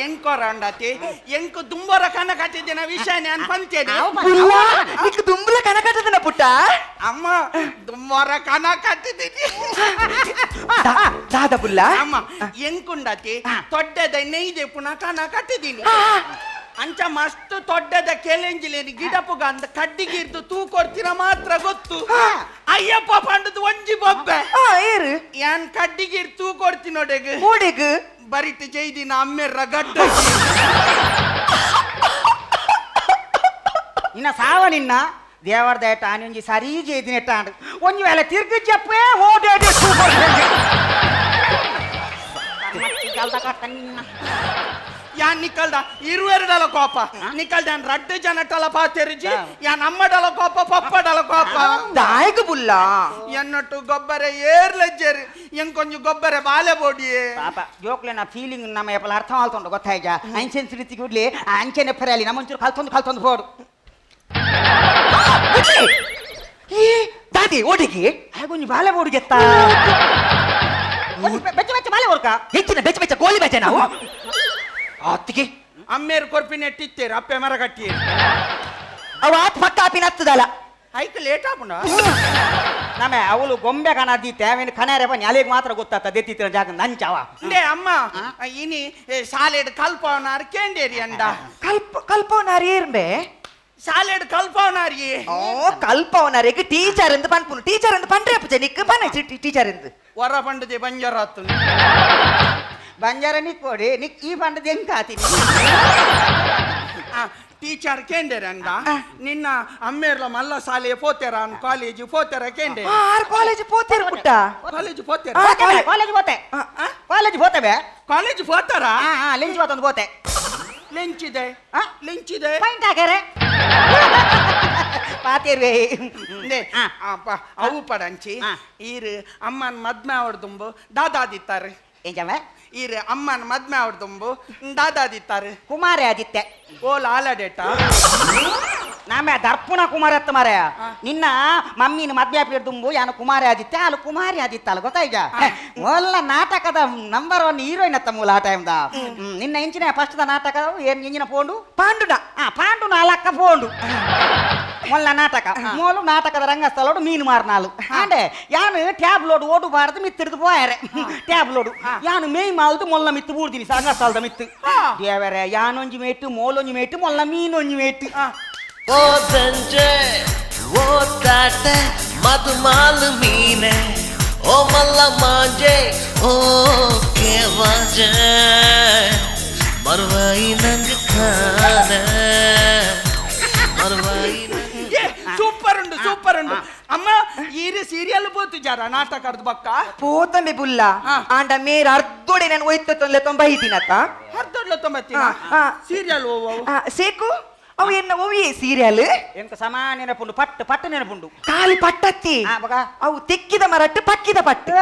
H: ಎಂಕೋರ ಅಂಡತಿ ಎಂಕು ದುಂಬರ ಕನ ಕಟ್ಟಿದ್ದಿನ ವಿಷಯ ನಾನು ಪಂತೇನೆ
E: ದುಂಬಲ ಕನ ಕಟ್ಟದನ ಪುಟ್ಟ
H: ಅಮ್ಮ ದುಂಬರ ಕನ ಕಟ್ಟಿದ್ದೀನಿ
E: ದಾದ ಬುಲ್ಲ
H: ಅಮ್ಮ ಎಂಕುಂಡತಿ ತೊಡ್ಡದ ನೈದೆ ಪುನಃ ಕನ ಕಟ್ಟಿದ್ದೀನಿ ಅಂಚ ಮಸ್ತ್ ತೊಡ್ಡದ ಕೆಲೆಂಜಿಲೇನಿ ಗಿಡಪುಗ ಅಂತ ಕಡ್ಡಿಗಿರ್ದು ತೂ ಕೊಡ್ತೀರ ಮಾತ್ರ ಗೊತ್ತು ಅಯ್ಯಪ್ಪ ಪಂಡದು ಒಂಜಿ ಬೊಬ್ಬೆ
E: ಏರು
H: ಯಾನ್ ಕಡ್ಡಿಗಿರ್ ತೂ ಕೊಡ್ತೀನಿ ನೋಡೆಗ್
E: ಮೂಡಿಗ್
H: ಬರಿಟ್ ಜೈದಿನ ಅಮ್ಮೆರ್ರ ಗಡ್ಡ
F: ಇನ್ನ ಸಾವ ನಿನ್ನ ದೇವರ ದಯಟ ಒಂಜಿ ಸರಿ ಜೈದಿನ ಎಟ್ಟಾಂಡ್ ಒಂಜಿ ವೇಳೆ ತಿರ್ಗಿ ಜಪ್ಪೆ ಓಡಾಡಿ
H: ಯಾನ್ ನಿಕ್ಕಲ್ದ ಇರುವೆರಡಲ ಕೋಪ ನಿಕ್ಕಲ್ದ ಯಾನ್ ರಡ್ಡು ಜನಟಲ ಪಾತೆರಿಜಿ ಯಾನ್ ಅಮ್ಮಡಲ ಕೋಪ ಪಪ್ಪಡಲ ಕೋಪ
E: ದಾಯಕ ಬುಲ್ಲ
H: ಎನ್ನೊಟ್ಟು ಗೊಬ್ಬರ ಏರ್ಲಜ್ಜೇರಿ ಎಂಕೊಂಜು ಗೊಬ್ಬರ ಬಾಲೆ ಬೋಡಿಯೇ
F: ಪಾಪ ಜೋಕ್ಲೆನ ಫೀಲಿಂಗ್ ನಮ್ಮ ಎಪ್ಪಲ ಅರ್ಥ ಮಾಡ್ಕೊಂಡು ಗೊತ್ತಾಯ್ಜ ಅಂಚೆನ್ ಸಿರಿತಿ ಗುಡ್ಲಿ ಅಂಚೆನೆ ಫೆರಲ್ಲಿ ನಮ್ಮಂಚೂರು ಕಲ್ತೊಂದು ಹೋಡು
E: ಈ ದಾದಿ ಓಡಿಗೆ
F: ಹಾಗೊಂಜಿ ಬಾಲೆ ಬೋಡು ಗೆತ್ತ ಬೆಚ್ಚ ಬೆಚ್ಚ ಬಾಲೆ ಬೋಡ್ಕ
E: ಹೆಚ್ಚಿನ ಬೆಚ್ಚ ಬೆಚ್ಚ ಗೋಲಿ ಬೆಚ್ಚ ನಾವು ಅತ್ತಿಗೆ
H: ಅಮ್ಮೇರು ಕೊರ್ಪಿನ ಎಟ್ಟಿತ್ತೇರು ಅಪ್ಪೆ ಮರ ಕಟ್ಟಿ
E: ಅವ ಆತ್ ಪಕ್ಕ ಆಪಿನ ಹತ್ತದಲ್ಲ
H: ಐಕ ಲೇಟ್ ಆಪುಂಡ
F: ನಮ್ಮೆ ಅವಳು ಗೊಂಬೆ ಕಣದೀತೆ ಅವೇನು ಕಣರೆ ಬನ್ನಿ ಅಲ್ಲಿಗೆ ಮಾತ್ರ ಗೊತ್ತಾಗ್ತದೆ ದೆತ್ತಿತ್ತಿನ ಜಾಗ ನಂಚವ
H: ಅಂದೆ ಅಮ್ಮ ಇನಿ ಶಾಲೆಡ್ ಕಲ್ಪವನಾರ್ ಕೇಂಡೇರಿ ಅಂಡ
E: ಕಲ್ಪವನಾರಿ ಏರ್ಬೆ
H: ಶಾಲೆಡ್ ಕಲ್ಪವನಾರಿ
E: ಓ ಕಲ್ಪವನಾರಿಗೆ ಟೀಚರ್ ಎಂದು ಪನ್ಪುನು ಟೀಚರ್ ಎಂದು ಪಂಡ್ರೆ ಅಪ್ಪು ನಿಕ್ಕ ಬನ್ನ ಟೀಚರ್ ಎಂದು
H: ಹೊರ ಪಂಡದೆ ಬಂಜಾರ ಆತು
F: ಬಂಜಾರ ನಿಕ್ಕೋಡಿ ನಿಕ್ ಈ ಪಂಡದ ಹೆಂಗ್ ಕಾತೀನಿ
H: ಟೀಚರ್ ಕೇಂಡೇರ ಅಂಡ ನಿನ್ನ ಅಮ್ಮೇರ್ಲ ಮಲ್ಲ ಶಾಲೆ ಪೋತೆರ ಕಾಲೇಜು ಪೋತೆರ ಕೇಂಡೆ
E: ಕಾಲೇಜ್ ಪೋತೀರ ಪುಟ್ಟ
H: ಕಾಲೇಜು ಪೋತೆರ
F: ಕಾಲೇಜ್ ಹೋತೆ ಕಾಲೇಜ್ ಹೋತೇವೆ
H: ಕಾಲೇಜು ಪೋತಾರ
F: ಲೆಂಚ್ ಹೋತೊಂದು ಹೋತೆ
H: ಲೆಂಚಿದೆ ಲೆಂಚಿದೆ
F: ಪಾಯಿಂಟ್ ಹಾಕ್ಯಾರೆ ಪಾತಿರ್ವೆ
H: ಅವು ಪಡಂಚಿ ಈರು ಅಮ್ಮನ ಮದ್ಮೆ ಅವಡ್ದುಂಬು ದಾದಾದಿತ್ತಾರೆ
F: ಏಜವ
H: ಈರು ಅಮ್ಮನ ಮದ್ಮೆ ಅವಡ್ದುಂಬು ದಾದಾದಿತ್ತಾರೆ
F: ಕುಮಾರೇ ಆದಿತ್ಯ
H: ಓಲ್ ಆಲಡೇಟ
F: ನಾಮೆ ದರ್ಪುಣ ಕುಮಾರತ್ತ ಮಾರಯ ನಿನ್ನ ಮಮ್ಮಿನ ಮದ್ವೆ ದುಂಬು ಯಾನು ಕುಮಾರಿ ಆದಿತ್ಯ ಅಲ್ಲಿ ಕುಮಾರಿ ಆದಿತ್ಯ ಅಲ್ಲ ಗೊತ್ತಾಯ್ಗ ಮೊಲ್ಲ ನಾಟಕದ ನಂಬರ್ 1 ಹೀರೋಯಿನ್ ಅತ್ತ ಮೂಲ ಆ ಟೈಮ್ದ ನಿನ್ನ ಇಂಚಿನ ಫಸ್ಟ್ ದ ನಾಟಕ ಏನ್ ಇಂಜಿನ ಪೋಂಡು ಪಾಂಡುನ ಪಾಂಡುನ ಅಲಕ್ಕ ಪೋಂಡು ಮೊಲ್ಲ ನಾಟಕ ಮೂಲು ನಾಟಕದ ರಂಗಸ್ಥಳ ಮೀನು ಮಾರ್ನಾಲು ಅಂಡೆ ಯಾನು ಟ್ಯಾಬ್ಲೋಡ್ ಓಡಬಾರದು ಮಿತ್ತಿಡ್ದು ಪೋಯಾರೆ ಟ್ಯಾಬ್ಲೋಡ್ ಯಾನು ಮೇಯ್ ಮಾಲ್ದು ಮೊಲ್ಲ ಮಿತ್ತು ಬೂಡ್ದಿನಿ ರಂಗಸ್ಥಳದ ಮಿತ್ತು ದೇವರೇ ಯಾನೊಂಜಿ ಮೇಟು ಮೋಲೊಂಜಿ ಮೇಟು ಮೊಲ್ಲ ಮೀನೊಂಜಿ ಮೇಟು
I: ಓ ಸಂಜೆ ಓ ತಾಟ ಮಧುಮಾಲು ಮೀನೆ ಓ ಮಲ್ಲ ಮಾಂಜೆ ಓ ಕೇವಾಜೆ ಮರುವಾಯಿ ನಂಗ ಖಾನ ಮರುವಾಯಿ
H: ಸೂಪರ್ ಉಂಡು ಅಮ್ಮ ಈರು ಸೀರಿಯಲ್ ಬೋತು ಜಾರ ನಾಟಕದ ಬಕ್ಕ
E: ಪೋತಂಬೆ ಬುಲ್ಲ ಆಂಡ ಮೇರ ಅರ್ಧೋಡೆ ನಾನು ಒಯ್ತೊಂದ್ಲೆ 90
H: ಅರ್ಧೊಡ್ಲ 90 ಸೀರಿಯಲ್
E: ಸೇಕು ಅವು ಎನ್ನ ಓವಿಯೇ ಸೀರಿಯಲ್
F: ಎಂತ ಸಮಾನ ನೆನಪುಂಡು ಪಟ್ಟು ನೆನಪುಂಡು
E: ಕಾಲಿ ಪಟ್ಟತ್ತಿ ಅವು ತೆಕ್ಕಿದ ಮರಟ್ಟು ಪಕ್ಕಿದ ಪಟ್ಟು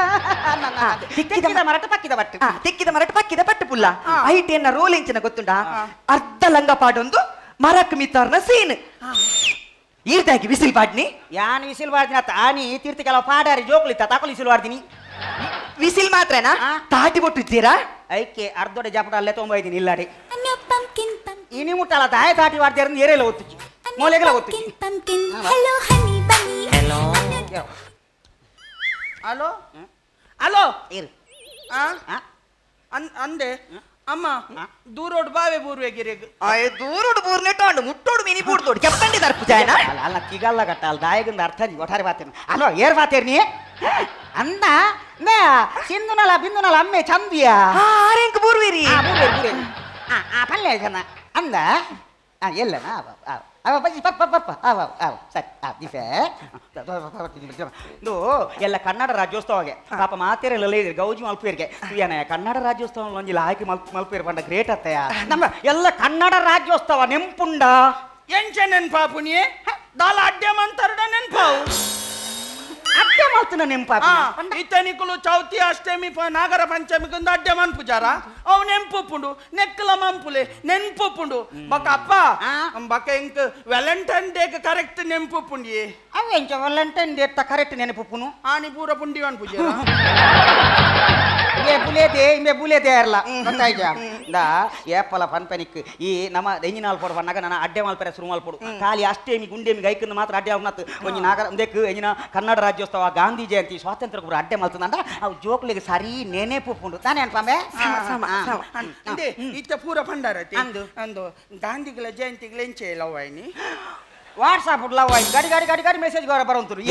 F: ತೆಕ್ಕಿದ ಮರಟ್ಟು ಪಕ್ಕಿದ ಪಟ್ಟು
E: ತೆಕ್ಕಿದ ಮರಟ್ಟು ಪಕ್ಕಿದ ಪಟ್ಟು ಪುಲ್ಲ ಐಟ್ ಎನ್ನ ರೋಲ್ ಎಂಚಿನ ಗೊತ್ತುಂಡ ಅರ್ಧ ಲಂಗ ಪಾಡೊಂದು ಮರಕ್ ಮಿತ್ತಾರ್ನ ಸೀನ್ ಈರ್ದಾಗಿ ವಿಸಿಲ್ ಪಾಡ್ನಿ
F: ಯಾನ್ ವಿಸಿಲ್ ಮಾಡ್ತೀನಿ ಅತ್ತ ಆನಿ ತೀರ್ಥ ಕೆಲವು ಪಾಡಾರಿ ಜೋಕ್ಲಿತ್ತ ತಕೊಲಿ ವಿಸಿಲ್ ಮಾಡ್ತೀನಿ
E: ವಿಸಿಲ್ ಮಾತ್ರನಾ ತಾಟಿ ಬೊಟ್ಟಿದ್ದೀರಾ
F: ಐಕೆ ಅರ್ಧೊಡೆ ಜಾಪಡ ಅಲ್ಲೇ ತೊಂಬೈದಿನಿ ಇಲ್ಲಾಡಿ ಇನಿ ಮುಟ್ಟಲ್ಲ ತಾಯ ತಾಟಿ ಮಾಡ್ತೀರ ಏರೆಲ್ಲ ಒತ್ತು ಮೂಲೆಗೆಲ್ಲ ಒತ್ತು
H: ಹಲೋ ಹಲೋ
F: ಇರು
H: ಅಂದೆ ಅಮ್ಮ ದೂರೋಡ್ ಬಾವೆ ಬೂರ್ವೆಗಿರೆಗ್
E: ದೂರೋಡು ಬೂರ್ನೆಟ್ಟೋಂಡು ಮುಟ್ಟೋಡು ಮಿನಿ ಬೂಡ್ತೋಡು ಕೆಪ್ಪಂಡಿ ದರ್ಪು ಜಾಯನ
F: ಅಲ್ಲ ತಿಗಲ್ಲ ಗಟ್ಟ ಅಲ್ಲ ದಾಯಗಂದ ಅರ್ಥ ಒಟ್ಟಾರೆ ಬಾತೇನು ಅಲೋ ಏರ್ ಬಾತೇರ್ ನೀ ಅಂದ ಸಿಂಧುನಲ ಬಿಂದುನಲ ಅಮ್ಮೆ ಚಂದಿಯಾ
E: ಆರೆಂಕ್ ಬೂರ್ವಿರಿ
F: ಪಲ್ಲೆ ಜನ ಅಂದ ಎಲ್ಲನಾ ಅವ ಬಜ್ಜಿ ಪಪ್ಪ ಅವ ಸರಿ ದಿಸೆ ಇದು ಎಲ್ಲ ಕನ್ನಡ ರಾಜ್ಯೋತ್ಸವಗೆ ಪಾಪ ಮಾತೇರೆಲ್ಲ ಇದ್ರಿ ಗೌಜಿ ಮಲ್ಪೇರಿಗೆ ಏನ ಕನ್ನಡ ರಾಜ್ಯೋತ್ಸವ ಒಂಜಿಲ್ಲ ಆಯ್ಕೆ ಮಲ್ಪೇರ್ ಬಂಡ ಗ್ರೇಟ್ ಅತ್ತಯ್ಯ ನಮ್ಮ ಎಲ್ಲ ಕನ್ನಡ ರಾಜ್ಯೋತ್ಸವ ನೆಂಪುಂಡ
H: ಎಂಚ ನೆನ್ಪಾಪುನಿ ದಾಲ ಅಡ್ಡೆ ಮಂತರ್ಡ ನೆನ್ಪಾವು
F: ಅಡ್ಡೆ ಮಾಲ್ತನ ನೆಂಪಾಪ
H: ಇತನಿಕುಲು ಚೌತಿ ಅಷ್ಟಮಿ ನಾಗರ ಪಂಚಮಿಗೊಂದು ಅಡ್ಡೆ ಮನ್ಪುಜಾರ ಅವು ನೆಂಪುಪ್ಪುಂಡು ನೆಕ್ಕಲ ಮಂಪುಲೆ ನೆನ್ಪುಪ್ಪುಂಡು ಬಕ ಅಪ್ಪ ಬಕ ಇಂಕ ವ್ಯಾಲೆಂಟೈನ್ ಡೇಗೆ ಕರೆಕ್ಟ್ ನೆಂಪುಪ್ಪುಂಡಿ
F: ಅವ ಎಂಚ ವ್ಯಾಲೆಂಟೈನ್ ಡೇ ಕರೆಕ್ಟ್ ನೆನಪುಪ್ಪುನು
H: ಆನಿ ಪೂರ ಪುಂಡಿ ಅನ್ಪುಜಾರ
F: ಬುಲೇದೇ ಇರಲ್ಲ ಗೊತ್ತಾಯ್ತಾ ದಾ ಏಪಲ ಪನ್ಪನಿಕ್ ಈ ನಮ್ಮ ಎಂಜಿನಾಲ್ ಪೋಡು ಬನ್ನಾಗ ನಾನು ಅಡ್ಡೆ ಮಾಲ್ಪೆರೆ ಶುರು ಮಾಲ್ಪೋಡು ಖಾಲಿ ಅಷ್ಟೇಮಿ ಗುಂಡೇಮಿಗೆ ಐಕನ್ನು ಮಾತ್ರ ಅಡ್ಡೆ ಅವನತ್ತು ಒಂಜಿ ನಾಗರ ದೇಕು ಎಂಜಿನ ಕನ್ನಡ ರಾಜ್ಯೋತ್ಸವ ಗಾಂಧಿ ಜಯಂತಿ ಸ್ವಾತಂತ್ರ್ಯ ಕೂಡ ಅಡ್ಡೆ ಮಾಲ್ತದಂಡ ಅವು ಜೋಕ್ಲಿಗೆ ಸರಿ ನೆನೆಪುಪ್ಪುಂಡು ತಾನೇ ಅನ್ಪಾಂಬೆ
H: ಇತ್ತ ಪೂರ ಪಂಡಾರತಿ ಅಂದು ಗಾಂಧಿಗಳ ಜಯಂತಿಗಳ ಎಂಚೆ ಲವ್ವಾಯಿನಿ
F: ವಾಟ್ಸಾಪ್ ಗಾಡಿ ಮೆಸೇಜ್ ಬರೋಂತರು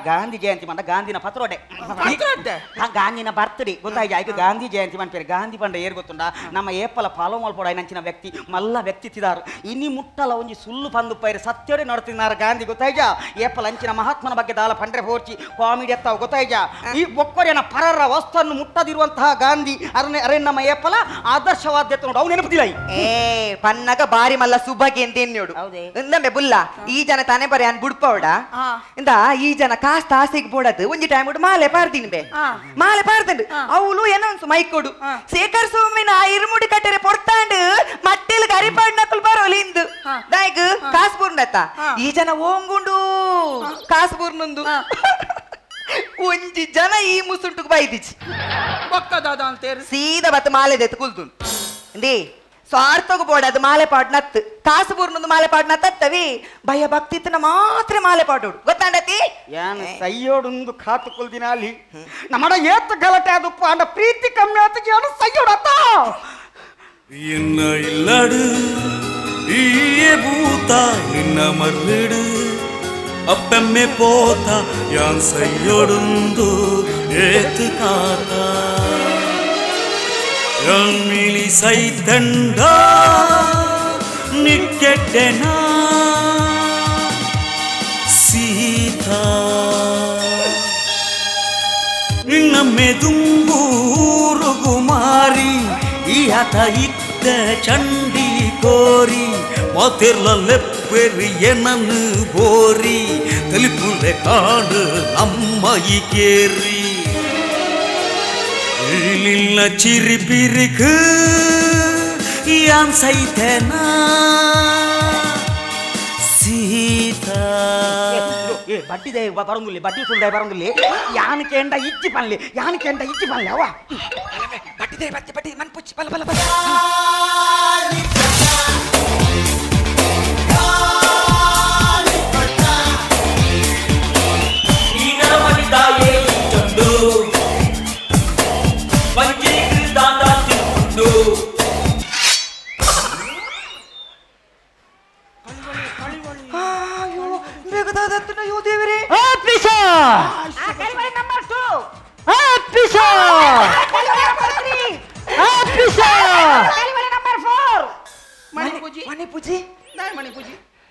F: ಗಾಂಧಿ ಜಯಂತಿ ಮಂಡ ಗಾಂಧಿನ ಪತ್ರೋಡೆ ಗಾಂಧಿನ ಬರ್ತ್ಡೇ ಗೊತ್ತಾಯ್ತು ಆಯ್ತು ಗಾಂಧಿ ಜಯಂತಿ ಮನ್ಪೇರು ಗಾಂಧಿ ಪಂಡ ಏರ್ ಗೊತ್ತುಂಡ ನಮ್ಮ ಏಪಲ ಫಾಲೋ ಮಲ್ಪೋಡ ನಂಚಿನ ವ್ಯಕ್ತಿ ಮಲ್ಲ ವ್ಯಕ್ತಿ ತಿದಾರು ಇನ್ನಿ ಮುಟ್ಟಲ ಒಂಜಿ ಸುಳ್ಳು ಪಂದು ಪೈರು ಸತ್ಯೋಡೆ ನೋಡ್ತಿದ್ದಾರೆ ಗಾಂಧಿ ಗೊತ್ತಾಯ್ಜ ಏಪಲ ಅಂಚಿನ ಮಹಾತ್ಮನ ಬಗ್ಗೆ ದಾಲ ಪಂಡ್ರೆ ಹೋರ್ಚಿ ಕಾಮಿಡಿ ಎತ್ತಾವ ಗೊತ್ತಾಯ್ಜ ಈ ಒಕ್ಕೊರೆನ ಪರರ ವಸ್ತುವನ್ನು ಮುಟ್ಟದಿರುವಂತಹ ಗಾಂಧಿ ಅರೆ ನಮ್ಮ ಏಪಲ ಆದರ್ಶವಾದ್ಯತೆ ನೋಡು ಅವು ನೆನಪುದಿಲ್ಲ
E: ಪನ್ನಗ ಬಾರಿ ಮಲ್ಲ ಸುಭಗೆ ಎಂದೇನ್ ನೋಡು ಇಂದಂಬೆ ಬುಲ್ಲ ಈ ಜನ ತಾನೇ ಬರೀ ಅನ್ ಬುಡ್ಪವಡ ಇಂದ ಈ ಜನ ಕಾಸ್ತ ಆಸೆಗೆ ಬೋಡದು ಒಂಜಿ ಟೈಮ್ ಉಡು ಮಾಲೆ ಪಾರ್ದಿನಿ ಬೇ ಮಾಲೆ ಪಾರ್ದಂಡು ಅವಳು ಏನೋ ಮೈಕ್ ಕೊಡು ಶೇಖರ್ ಸೋಮಿನ ಇರುಮುಡಿ ಕಟ್ಟರೆ ಪೊಡ್ತಾಂಡು ಮಟ್ಟೆಲ್ ಗರಿಪಾಡ್ ನಕಲ್ ಬರೋಲಿ ಇಂದು ದಾಯ್ಗ ಕಾಸ್ಬೂರ್ನತ್ತ ಈ ಜನ ಓಂಗುಂಡು ಕಾಸ್ಬೂರ್ನೊಂದು ಒಂಜಿ ಜನ ಈ ಮುಸುಂಟುಗ್ ಬೈದಿಚ್ಚಿ
H: ಪಕ್ಕದಾದ ಅಂತೇರಿ
E: ಸೀದಾ ಬತ್ತ ಮಾಲೆ ದೆತ್ತು ಕುಲ್ತುಂಡು ಇಂದೇ ಸ್ವಾರ್ಥಗ ಬೋಡದು ಮಾಲೆ ಪಾಡ್ ನತ್ತು ಕಾಸುಬೂರ್ನೊಂದು ಮಾಲೆ ಪಾಡ್ ನತ್ತವಿ ಭಯ ಭಕ್ತಿತ್ತನ ಮಾತ್ರ ಮಾಲೆ ಪಾಡೋಡು ಗೊತ್ತಾಂಡತಿ
F: ಏನ್ ಸೈಯೋಡೊಂದು ಕಾತು ಕುಲ್ದಿನ ಅಲ್ಲಿ ನಮ್ಮಡ ಏತ್ ಗಲಾಟೆ ಅದಪ್ಪ ಅಂಡ ಪ್ರೀತಿ ಕಮ್ಮಿ ಆತ ಏನು ಸೈಯೋಡತ್ತ
G: என்ன இல்லடு ஈயே பூத்தா நின்ன மர்லிடு அப்பெம்மே போத்தா யான் சையோடுந்து ஏத்து காத்தா ರಂಗಿಲಿ ಸೈತಂಡ ನಿಕ್ಕೆಟ್ಟೆನ ಸೀತಾ ನಿನ್ನಮ್ಮೆ ದುಂಬೂರು ಕುಮಾರಿ ಈ ಹತ ಇತ್ತ ಚಂಡಿ ಕೋರಿ ಮೊತಿರ್ಲೆಪ್ಪೆರಿ ಏನನ್ನು ಬೋರಿ ತಲಿಪುಲೆ ಕಾಡು ನಮ್ಮ ಈ ಕೇರಿ ನಿನ್ನ ಚಿರಿಪಿರಿಕು ಯಾನ್ ಸೈತೇನ ಸೀತಾ
F: ಬಡ್ಡಿದೆ ಬರಂಗುಲ್ಲಿ ಬಡ್ಡಿ ಸುಳ್ಳೆ ಬರಂಗುಲ್ಲಿ ಯಾನ್ ಕೇಂಡ ಇಚ್ಚಿ ಪನ್ಲಿ ಅವ ಬಡ್ಡಿದೆ ಬಡ್ಡಿ ಮನ್ ಪುಚ್ಚಿ ಬಲ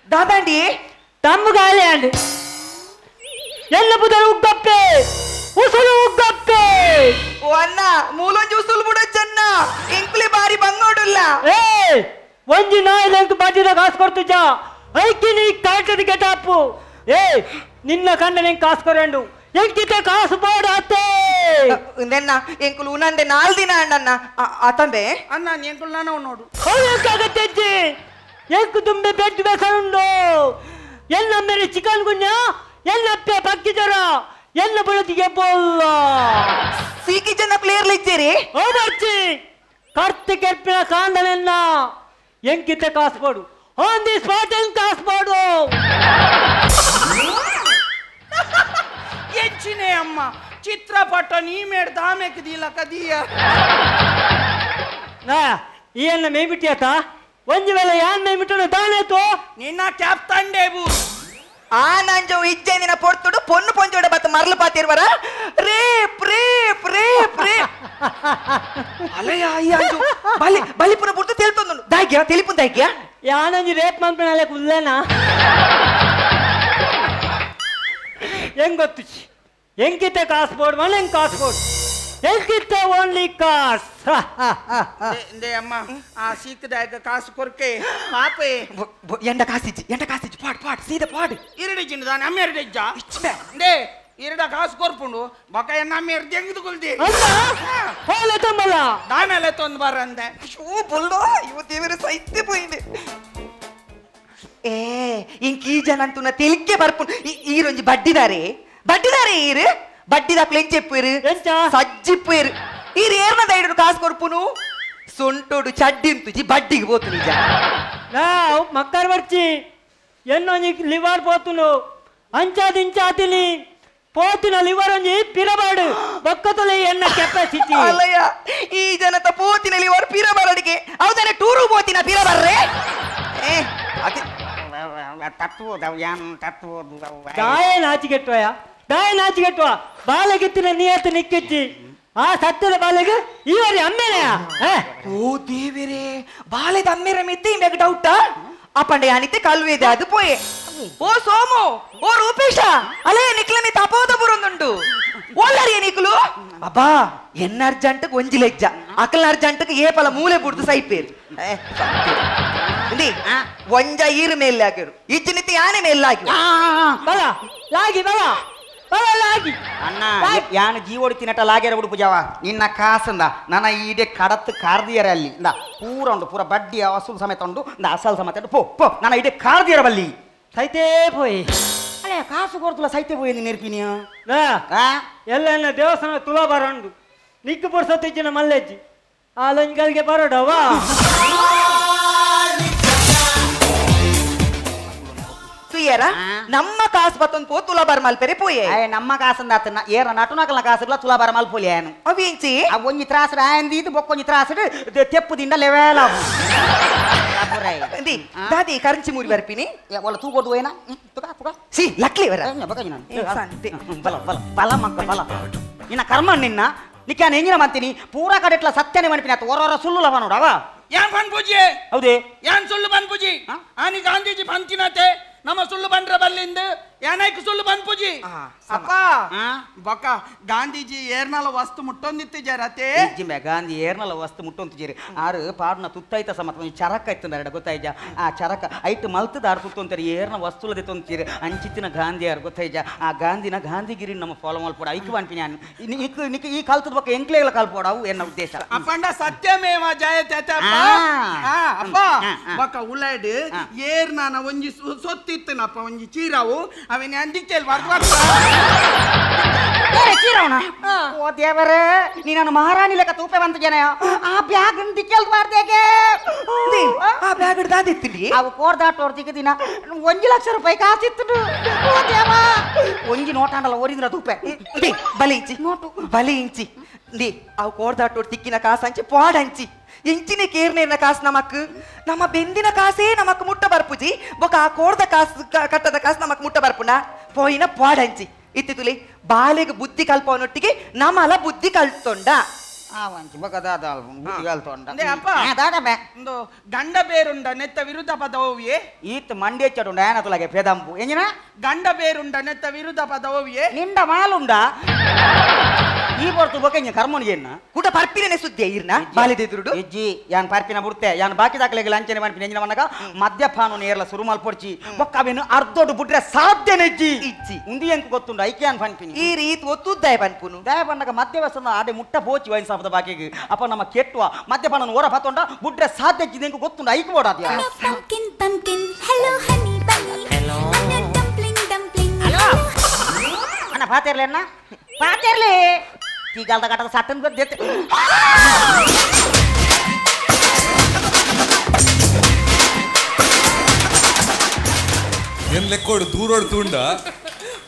E: దాదాండి
J: తమ్ముగాలి అండి ఎల్ల బుదలు ఉగ్గప్పే ఉసులు ఉగ్గప్పే
E: ఓ అన్న మూలొంజి ఉసులు బుడొచ్చన్న ఇంకులి బారి బంగోడుల్ల
J: ఏ ಒಂಜಿ ನಾಯಿಲೆಂಕ್ ಬಡ್ಡಿದ ಕಾಸು ಕೊಡ್ತಿದ್ದ ಐಕಿ ನೀ ಕಾಟದ ಗೆಟಪ್ಪು ಏ ನಿನ್ನ ಕಂಡ ನಿಂಗೆ ಕಾಸು ಕೊರಂಡು ಎಂಕಿತೆ ಕಾಸು ಬೋಡಾತೆ
E: ನೆನ್ನ ಎಂಕುಲು ಉನಂದೆ 4 ದಿನ ಅಣ್ಣನ್ನ ಆತಂಬೆ
H: ಅಣ್ಣ ಎಂಕುಲು ನಾನು ನೋಡು
J: ಹೋಗಕ್ಕಾಗತ್ತೆ ಎಂಕು ತುಂಬೆ ಬೆಡ್ ಬೆಸರುಂಡು ಎಲ್ಲ ಮೇರೆ ಚಿಕನ್ ಗುನ್ಯ ಎಲ್ಲಪ್ಪೆ ಪಕ್ಕಿ ಜ್ವರ ಎಲ್ಲ ಬುಡತಿಗೆ ಬೋಲ್ಲ
E: ಸೀಕಿ ಜನ ಪ್ಲೇಯರ್లు ಇದ್ದೀರಿ
J: ಓ ಬರ್ಚಿ ಕರ್ತಿ ಕೆರ್ಪಿನ ಕಾಂಡನೆನ್ನ ಎಂಕಿತೆ ಕಾಸು ಕೊಡು ಆನ್ ದಿ ಸ್ಪಾಟ್ ಎಂಗ್ ಕಾಸು ಕೊಡು
H: ಎಂಚಿನೇ ಅಮ್ಮ ಚಿತ್ರಪಟ ನೀ ಮೇಡ್ ದಾಮೆಕ್ ದಿಲ್ಲ ಕದಿಯ
J: ನಾ ಈ ಎನ್ನ ಮೇಬಿಟ್ಟಿಯಾತ ಒಂಜಿ ವೇಳೆ ಯಾನ್ ಮೇಬಿಟ್ಟು ತಾನೇತು
H: ನಿನ್ನ ಕ್ಯಾಪ್ಟನ್ ಡೇಬು
E: ಆ ನಂಜು ಇಜ್ಜೆ ನಿನ್ನ ಪೊರ್ತುಡು ಪೊನ್ನು ಪೊಂಜೋಡ ಬತ್ತ ಮರಳು ಪಾತಿರ್ವರ ರೇಪ್ ರೇಪ್ ರೇಪ್ ರೇಪ್ ಅಲಯ ಅಯ್ಯ ಅಂಜು ಬಲಿ ಬಲಿಪುರ ಪುರ್ತು ತೇಲ್ತೊಂದು ದಾಯ್ ಆಗ್ಯಾ ತಿಳಿಪುಂತ ಆಗ್ಯಾ
J: ಯಾನೊಂಜಿ ರೇಪ್ ಮಲ್ಪನಲ್ಲ ಕುಲ್ಲೇನಾ ಹೆಂಗ್ ಗೊತ್ತು ಹೆಂಗಿತ್ತೆ ಕಾಸು ಬೋರ್ಡ್ ಮನೆ ಹೆಂಗ್ ಕಾಸು ಬೋರ್ಡ್ ಹೆಂಗಿತ್ತೆ ಓನ್ಲಿ ಕಾಸ್
H: ಅಮ್ಮ ಆ ಸೀಕ್ದಾಗ ಕಾಸು ಕೊರ್ಕೆ ಪಾಪೆ
E: ಎಂಡ ಕಾಸಿಜ್ಜಿ ಪಾಡ್ ಸೀದ ಪಾಡ್
H: ಇರಡಿಜಿನ ದಾನೆ ಅಮ್ಮ ಎರಡಿಜ್ಜ ದೇ ಇರಡ ಕಾಸು ಕೊರ್ಪುಂಡು ಬಕ ಎನ್ನ ಅಮ್ಮ ಎರಡು ತೆಗೆದು ಕೊಲ್ದಿ
J: ಹೋಲೆ ತಂಬಲ್ಲ
H: ದಾನೆಲ್ಲ ತೊಂದು ಬರ ಅಂದೆ
E: ಓ ಬೊಲ್ಲೋ ಇವ ದೇವರ ಸೈತ್ಯ ಪೋಯಿಂದೆ ಇಂಕ ಈ ಜನ ಅಂತೂ ತೆಲಿಕೆ ಬರ್ಪುಂಡು ಈರೊಂಜಿ ಬಡ್ಡಿದಾರೆ ಈರು ಬಡ್ಡಿದಾಕ್ಲು ಎಂಚೆಪ್ಪುರು ಸಜ್ಜಿಪ್ಪುರು ಈರು ಏರ್ನ ದೈಡು ಕಾಸು ಕೊರ್ಪುನು ಸೊಂಟೋಡು ಚಡ್ಡಿಂತುಜಿ ಬಡ್ಡಿಗೆ పోతు నిజ
J: మక్కర్ వచ్చి ఎన్నో లివర్ పోతును అంచాదించాతిని పోతున్న లివర్ ಒಂಜಿ ಪಿರಬಾಡು ಬಕ್ಕತಲೆ ಎನ್ನ ಕೆಪಾಸಿಟಿ
E: ಅಲ್ಲಯ್ಯ ಈ ಜನತ ಪೋತಿನ ಲಿವರ್ ಪಿರಬಾರಡಿಗೆ ಅವದನೆ ಟೂರು ಪೋತಿನ ಪಿರಬರ್ರೆ
J: ದಾಯ ನಾಚಿಗೆಟ್ಟುವ ಬಾಲಗಿತ್ತಿನ ನಿಯತ್ತು ನಿಕ್ಕಿಚ್ಚಿ ಆ ಸತ್ಯದ ಬಾಲೆಗೆ ಇವರಿ ಅಮ್ಮೇನೆಯ
E: ಓ ದೇವರೇ ಬಾಲೆದ ಅಮ್ಮೇರ ಮಿತ್ತೆ ಇಂಬೆಗ ಡೌಟಾ ಅಪ್ಪಂಡೆ ಯಾನಿತ್ತೆ ಕಲ್ವೇದೆ ಅದು ಪೋಯೆ ಓ ಸೋಮು ಓ ರೂಪೇಶ ಅಲೇ ನಿಕ್ಲನಿ ತಪೋದ ಬುರೊಂದುಂಡು ಓಲ್ಲರಿ ನಿಕ್ಲು ಅಬ್ಬಾ ಎನ್ನ ಅರ್ಜೆಂಟ್ ಒಂಜಿ ಲೆಜ್ಜ ಅಕಲ ಅರ್ಜೆಂಟ್ ಏಪಲ ಮೂಲೆ ಬುಡ್ದು ಸೈಪೇರು ಒಂಜ ಈರು ಮೇಲೆ ಆಗಿರು ಇಜ್ಜಿನಿತಿ ಯಾನೆ ಮೇಲೆ ಆಗಿರು
J: ಬಲ ಲಾಗಿ ಬಲ ಲಾಗಿ
F: ಅಣ್ಣ ಯಾನು ಜೀವೋಡಿ ತಿನ್ನಟ ಲಾಗ್ಯಾರ ಬಿಡು ಪೂಜಾವ ನಿನ್ನ ಕಾಸಂದ ನನ್ನ ಈಡೆ ಕಡತ್ ಕಾರ್ದಿಯರ ಅಲ್ಲಿ ಪೂರ ಉಂಡು ಪೂರ ಬಡ್ಡಿ ಅಸಲು ಸಮೇತ ಉಂಡು ಅಸಲ್ ಸಮೇತ ಉಂಡು ಪೋ ನನ್ನ ಈಡೆ ಕಾರ್ದಿಯರ ಬಲ್ಲಿ
J: ಸೈತೇ ಪೋಯಿ
F: ಅಲ್ಲೇ ಕಾಸು ಕೊಡ್ತಲ್ಲ ಸೈತೆ ಪೋಯಿ ನೆನಪಿನಿಯ
J: ಎಲ್ಲ ದೇವಸ್ಥಾನ ತುಲಾ ಬರೋಂಡು ನಿಕ್ಕು ಪುರ್ಸೊತ್ತಿಚ್ಚಿನ ಮಲ್ಲೆಜ್ಜಿ ಆ ಲಂಜ್ಗಳಿಗೆ ಬರೋಡವಾ
E: ನಮ್ಮ ಕಾಸು ಬತ್ತೊಂದು ಪೋ ತುಲಾ ಬರ ಮಲ್ಪೆರೆ ಪೋಯೆ
F: ನಮ್ಮ ಕಾಸಂದ ಆತನ ಏರ ನಟುನಕಲ ಕಾಸುಗಳ ತುಲಾ ಬರ ಮಲ್ಪೊಲಿ ಏನು
E: ಅವಿಂಚಿ
F: ಒಂಜಿ ತ್ರಾಸಡ್ ಆಯಂದಿದ್ದು ಬೊಕ್ಕೊಂಜಿ ತ್ರಾಸಡ್ ತೆಪ್ಪುದಿಂದ ಲೆವೆಲ್ ಆವು
E: ದಾದಿ ಕರಂಚಿ ಮೂರಿ ಬರ್ಪಿನಿ
F: ಒಳ ತೂಗೋದು ಏನ
E: ಸಿ ಲಕ್ಲಿ ವರ
F: ಬಲ ಬಲ ಬಲ ಮಕ್ಕ ಬಲ ನಿನ್ನ ಕರ್ಮ ನಿನ್ನ ನಿಕ್ಕ ಹೆಂಗಿನ ಮಾಡ್ತೀನಿ ಪೂರಾ ಕಡೆ ಇಟ್ಲ ಸತ್ಯನೇ ಮಾಡ್ತೀನಿ ಆತ ಹೊರ ಸುಳ್ಳು ಲವ ನೋಡವ
H: ಯಾನ್ ಬನ್ ಪೂಜಿ
F: ಹೌದೇ
H: ಯಾನ್ ಸುಳ್ಳು ಬನ್ ಪೂಜಿ ಆನಿ ಗಾಂಧೀಜಿ ಬಂತಿನತೆ ನಮ್ಮ ಸುಳ್ಳು ಬಂದ್ರ ಬಲ್ಲಿಂದ ಯಾನೈಕ್ ಸುಳ್ಳು ಬಂದ್ ಪೂಜಿ ಅಪ್ಪ ಬೊಕ್ಕ ಗಾಂಧೀಜಿ ಏರ್ನಲ ವಸ್ತು ಮುಟ್ಟೊಂದಿತ್ತು ಜರತೆ
F: ಜಿಮ್ಮೆ ಗಾಂಧಿ ಏರ್ನಲ ವಸ್ತು ಮುಟ್ಟೊಂತಿಜೇರಿ ಆರು ಪಾಡ್ನ ತುತ್ತೈತ ಸಮತ ಚರಕ ಇತ್ತು ಎರಡ ಗೊತ್ತಾಯ್ಜ ಆ ಚರಕ ಐಟ್ ಮಲ್ತದ ಆರು ತುತ್ತೊಂತಾರೆ ಏರ್ನ ವಸ್ತುಲದೆ ತೊಂತೀರಿ ಅಂಚಿತ್ತಿನ ಗಾಂಧಿ ಯಾರು ಗೊತ್ತಾಯ್ಜ ಆ ಗಾಂಧಿನ ಗಾಂಧಿಗಿರಿ ನಮ್ಮ ಫಾಲೋ ಮಲ್ಪೋಡ ಐಕ್ ಬಾನ್ಪಿನಿ ನಾನು ಈ ಕಾಲ್ತದ ಬೊಕ್ಕ ಎಂಕ್ಲೇಗಳ ಕಾಲ್ಪೋಡವು ಎನ್ನ ಉದ್ದೇಶ
H: ಅಪ್ಪಂಡ ಸತ್ಯಮೇವ ಜಯತೆ ಅಪ್ಪ ಬೊಕ್ಕ ಉಳ್ಳಾಡ್ ಏರ್ನ ಒಂಜಿ ಸೊತ್ತಿತ್ತನಪ್ಪ ಒಂಜಿ ಚೀರಾವು ಅವನ ಅಂದಿಕ್ಕೇಳಿ
F: ಓ ದೇವರೇ ನೀ ನಾನು ಮಹಾರಾಣಿ ಲೆಕ್ಕ ತೂಪೆ ಬಂತ ಜನ ಆ ಬ್ಯಾಗ್ ದಿಕ್ಕಲ್ ಬಾರ್ದೇಗೆ
E: ಆ ಬ್ಯಾಗ್ ದಾದಿತ್ತಿಲಿ
F: ಅವು ಕೋರ್ದಾಟೋರ್ ದಿನ 1 ಲಕ್ಷ ರೂಪಾಯಿ ಕಾಸಿತ್ತು ಓ ದೇವ ಒಂಜಿ ನೋಟಾಂಡಲ್ಲ ಓರಿದ್ರ ತೂಪೆ
E: ಬಲಿ ಇಂಚಿ ನೋಟು ಬಲಿ ಇಂಚಿ ದಿ ಅವು ಕೋರ್ದಾಟೋರ್ ತಿಕ್ಕಿನ ಕಾಸಂಚಿ ಪಾಡಂಚಿ ಇಂಚಿನ ಕೇರ್ನೇರ್ನ ಕಾಸು ನಮ್ಮ ಬೆಂದಿನ ಕಾಸೇ ನಮಕ್ ಮುಟ್ಟ ಬರ್ಪುಜಿ ಬೊಕ ಆ ಕೋರ್ದ ಕಾಸು ಕಟ್ಟದ ಕಾಸು ನಮಕ್ ಮುಟ್ಟ ಬರ್ಪುನ ಪೋಯಿನ ಪಾಡಂಚಿ ಇತ್ತಿತುಲಿ ಬಾಲೆಗೆ ಬುದ್ಧಿ ಕಲ್ಪವನೊಟ್ಟಿಗೆ ನಮಲ ಬುದ್ಧಿ ಕಲ್ತೊಂಡ
H: ಗಂಡ ಬೇರುಂಡ ನೆತ್ತ ವಿರುದ್ಧ ಪದ ಓವಿಯೇ
F: ಈತ್ ಮಂಡ್ಯ ಚಡುಂಡ ಏನತುಲಗೆ ಪೆದಂಪು ಎಂಜಿನ
H: ಗಂಡ ಬೇರುಂಡ ನೆತ್ತ ವಿರುದ್ಧ ಪದ ಓವಿಯೇ
F: ನಿಂಡ ಮಾಲುಂಡ ಈ ಬರ್ತು ಬೊಕ ಇಂಜ ಕರ್ಮನಿಗೆ
E: ಕೂಟ ಪರ್ಪಿನೇ ಸುದ್ದಿ ಇರ್ನ ಬಾಲಿದೆದುರುಡು
F: ಎಜ್ಜಿ ಯಾನ್ ಪರ್ಪಿನ ಬುಡ್ತೆ ಯಾನ್ ಬಾಕಿ ದಾಖಲೆಗೆ ಲಂಚನೆ ಮಾಡ್ಪಿನ ಎಂಜಿನ ಮನ್ನಗ ಮದ್ಯಪಾನ ನೇರ್ಲ ಶುರು ಮಲ್ಪೊಡ್ಚಿ ಬೊಕ್ಕ ಅವೇನು ಅರ್ಧೋಡು ಬುಡ್ರೆ ಸಾಧ್ಯ ನೆಜ್ಜಿ ಇಜ್ಜಿ ಉಂದಿ ಎಂಕ್ ಗೊತ್ತುಂಡು ಐಕ್ಯಾನ್ ಪನ್ಪಿನಿ
E: ಈ ರೀತಿ ಒತ್ತುದ್ದಾಯ ಪನ್ಪುನು
F: ದಯ ಬಂದಾಗ ಮದ್ಯವ್ಯಸನ ಆಡೆ ಮುಟ್ಟ ಪೋಚಿ ವೈನ್ ಸಾಪದ ಬಾಕಿಗೆ ಅಪ್ಪ ನಮ್ಮ ಕೆಟ್ಟುವ ಮದ್ಯಪಾನ ಓರ ಪತ್ತೊಂಡ ಬುಡ್ರೆ ಸಾಧ್ಯ ಇಜ್ಜಿ ಎಂಕ್ ಗೊತ್ತುಂಡು ಐಕ್ ಬೋಡಾದ್ಯ ಅಣ್ಣ ಪಾತಿರ್ಲಿ ಅಣ್ಣ ಪಾತಿರ್ಲಿ ಈಗಾಲ್ದ ಕಟ್ಟದ ಸಟ್ಟನ್ ಗೊತ್ತೈತೆ
K: ಏನ್ ಲೆಕ್ಕೋಡು ದೂರೋಡು ತುಂಡ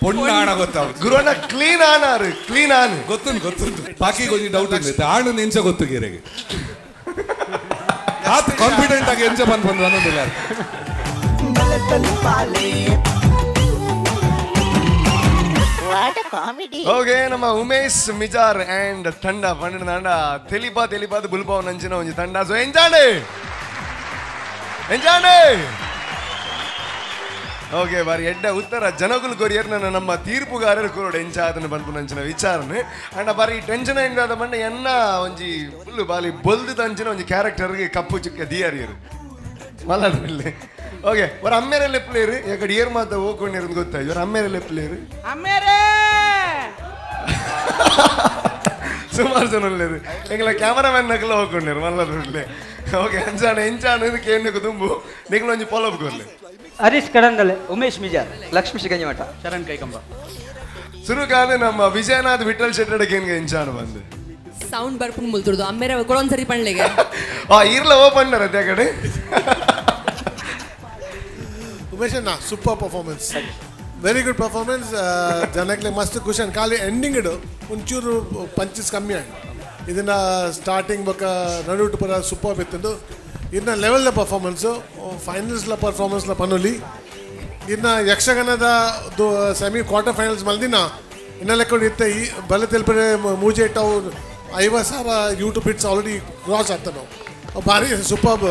K: ಪೊಣ್ಣ ಆಣ ಗೊತ್ತಾವ
A: ಗುರುವಣ್ಣ ಕ್ಲೀನ್ ಆನಾರು ಕ್ಲೀನ್ ಆನ್
K: ಗೊತ್ತುಂಟು ಬಾಕಿ ಕೊಂಚ ಡೌಟ್ ಇದೆ ಆಣು ನೆಂಚ ಗೊತ್ತು ಗಿರೆಗೆ ಆತ್ ಕಾನ್ಫಿಡೆಂಟ್ ಆಗಿ ಎಂಚ ಬಂದು ಅನ್ನೋದಿಲ್ಲ
A: ಓಕೆ ನಮ್ಮ ಉಮೇಶ್ ಮಿಜಾರ್ ಅಂಡ್ ತಂಡ ಪಂಡ ತಂಡ ತೆಲಿಪಾದ ಬುಲ್ಪಾವ್ ನಂಚಿನ ಒಂಜಿ ತಂಡ ಸೊ ಎಂಜಾಯ್ ಎಂಜಾನೆ ಓಕೆ ಬಾರಿ ಎಡ್ಡ ಉತ್ತರ ಜನಗುಲ್ ಕೊರಿಯರ್ ನಮ್ಮ ತೀರ್ಪುಗಾರರು ಕೊರೋಡು ಎಂಚಾದನ್ನು ಬಂದು ನಂಚಿನ ವಿಚಾರನೆ ಅಂಡ ಬಾರಿ ಟೆನ್ಷನ್ ಎಂದಾದ ಮಣ್ಣ ಎನ್ನ ಒಂಜಿ ಫುಲ್ ಬಾಲಿ ಬೊಲ್ದು ತಂಚಿನ ಒಂಜಿ ಕ್ಯಾರೆಕ್ಟರ್ಗೆ ಕಪ್ಪು ಚುಕ್ಕ ದಿಯಾರಿಯರು ಮಲ್ಲಲ್ಲಿ ಓಕೆ ಅವ್ರ ಅಮ್ಮೇರೆಲ್ಲ ಪ್ಲೇಯರ್ ಯಾಕಡೆ ಏರ್ ಮಾತ ಹೋಗ್ಕೊಂಡಿರೋದು ಗೊತ್ತಾಯ್ತು ಇವ್ರ ಅಮ್ಮೇರೆಲ್ಲ ಪ್ಲೇಯರ್ ಸುಮಾರು ಜನ ಉಳ್ಳೇರು ಎಂಗ್ಲ ಕ್ಯಾಮರಾಮನ್ ನಕಲ ಹೋಗ್ಕೊಂಡಿರು ಮಲ್ಲಲ್ಲಿ ಓಕೆ ಎಂಚಾಣ ಇದಕ್ಕೆ ಏನು ತುಂಬು ನಿಂಗ್ಲ ಒಂಜಿ ಫಾಲೋ ಅಪ್ ಕೊರ್ಲಿ
J: ಹರೀಶ್ ಕಡಂದಲೆ,
F: ಉಮೇಶ್ ಮಿಜಾರ್, ಲಕ್ಷ್ಮೀ ಶಿಗಂಜಿಮಠ,
J: ಶರಣ್ ಕೈಕಂಬ.
A: ಸುರುಕಾದ ನಮ್ಮ ವಿಜಯನಾಥ್ ವಿಠಲ್ ಶೆಟ್ಟಡಕ್ಕೆ ಎಂಚಾನು ಬಂದು
L: ಸೌಂಡ್ ಬರ್ಪುಂಗ್ ಮುಲ್ತುರ್ದು ಅಮ್ಮೇರೆ ಕೊಡೊಂದ್ಸರಿ ಪಣ್ಲೆಗೆ
A: ಇರ್ಲ ಓಪನ್ ಅದೇ ಕಡೆ
M: ಉಮೇಶ್ ಅಣ್ಣ super performance, very good performance. ಜನಕ್ಕೆ ಮಸ್ತ್ ಖುಷಿ ಅನ್ ಖಾಲಿ ಎಂಡಿಂಗ್ ಇಡು ಒಂಚೂರು ಪಂಚಸ್ ಕಮ್ಮಿ ಆಗಿ ಇದನ್ನ ಸ್ಟಾರ್ಟಿಂಗ್ ಬೊಕ್ಕ ನಡುಟು ಪುರ ಸೂಪರ್ ಬಿತ್ತಂದು ಇನ್ನು ಲೆವೆಲ್ದ ಪರ್ಫಾರ್ಮೆನ್ಸು ಫೈನಲ್ಸ್ಲ ಪರ್ಫಾರ್ಮೆನ್ಸ್ಲ ಪನ್ನೊಲಿ ಇನ್ನು ಯಕ್ಷಗಾನದ ಸೆಮಿ ಕ್ವಾರ್ಟರ್ ಫೈನಲ್ಸ್ ಮಲ್ದಿನ ಇನ್ನ ಲೆಕ್ಕ ಇತ್ತ ಈ ಬಲ ತೆಲ್ಪಡೆ ಮೂಜೆ ಇಟ್ಟು ಅವ್ರು 50,000 ಯೂಟ್ಯೂಬ್ ಹಿಟ್ಸ್ ಆಲ್ರೆಡಿ ಕ್ರಾಸ್ ಆಗ್ತಾವೆ ನಾವು ಭಾರಿ ಸೂಪರ್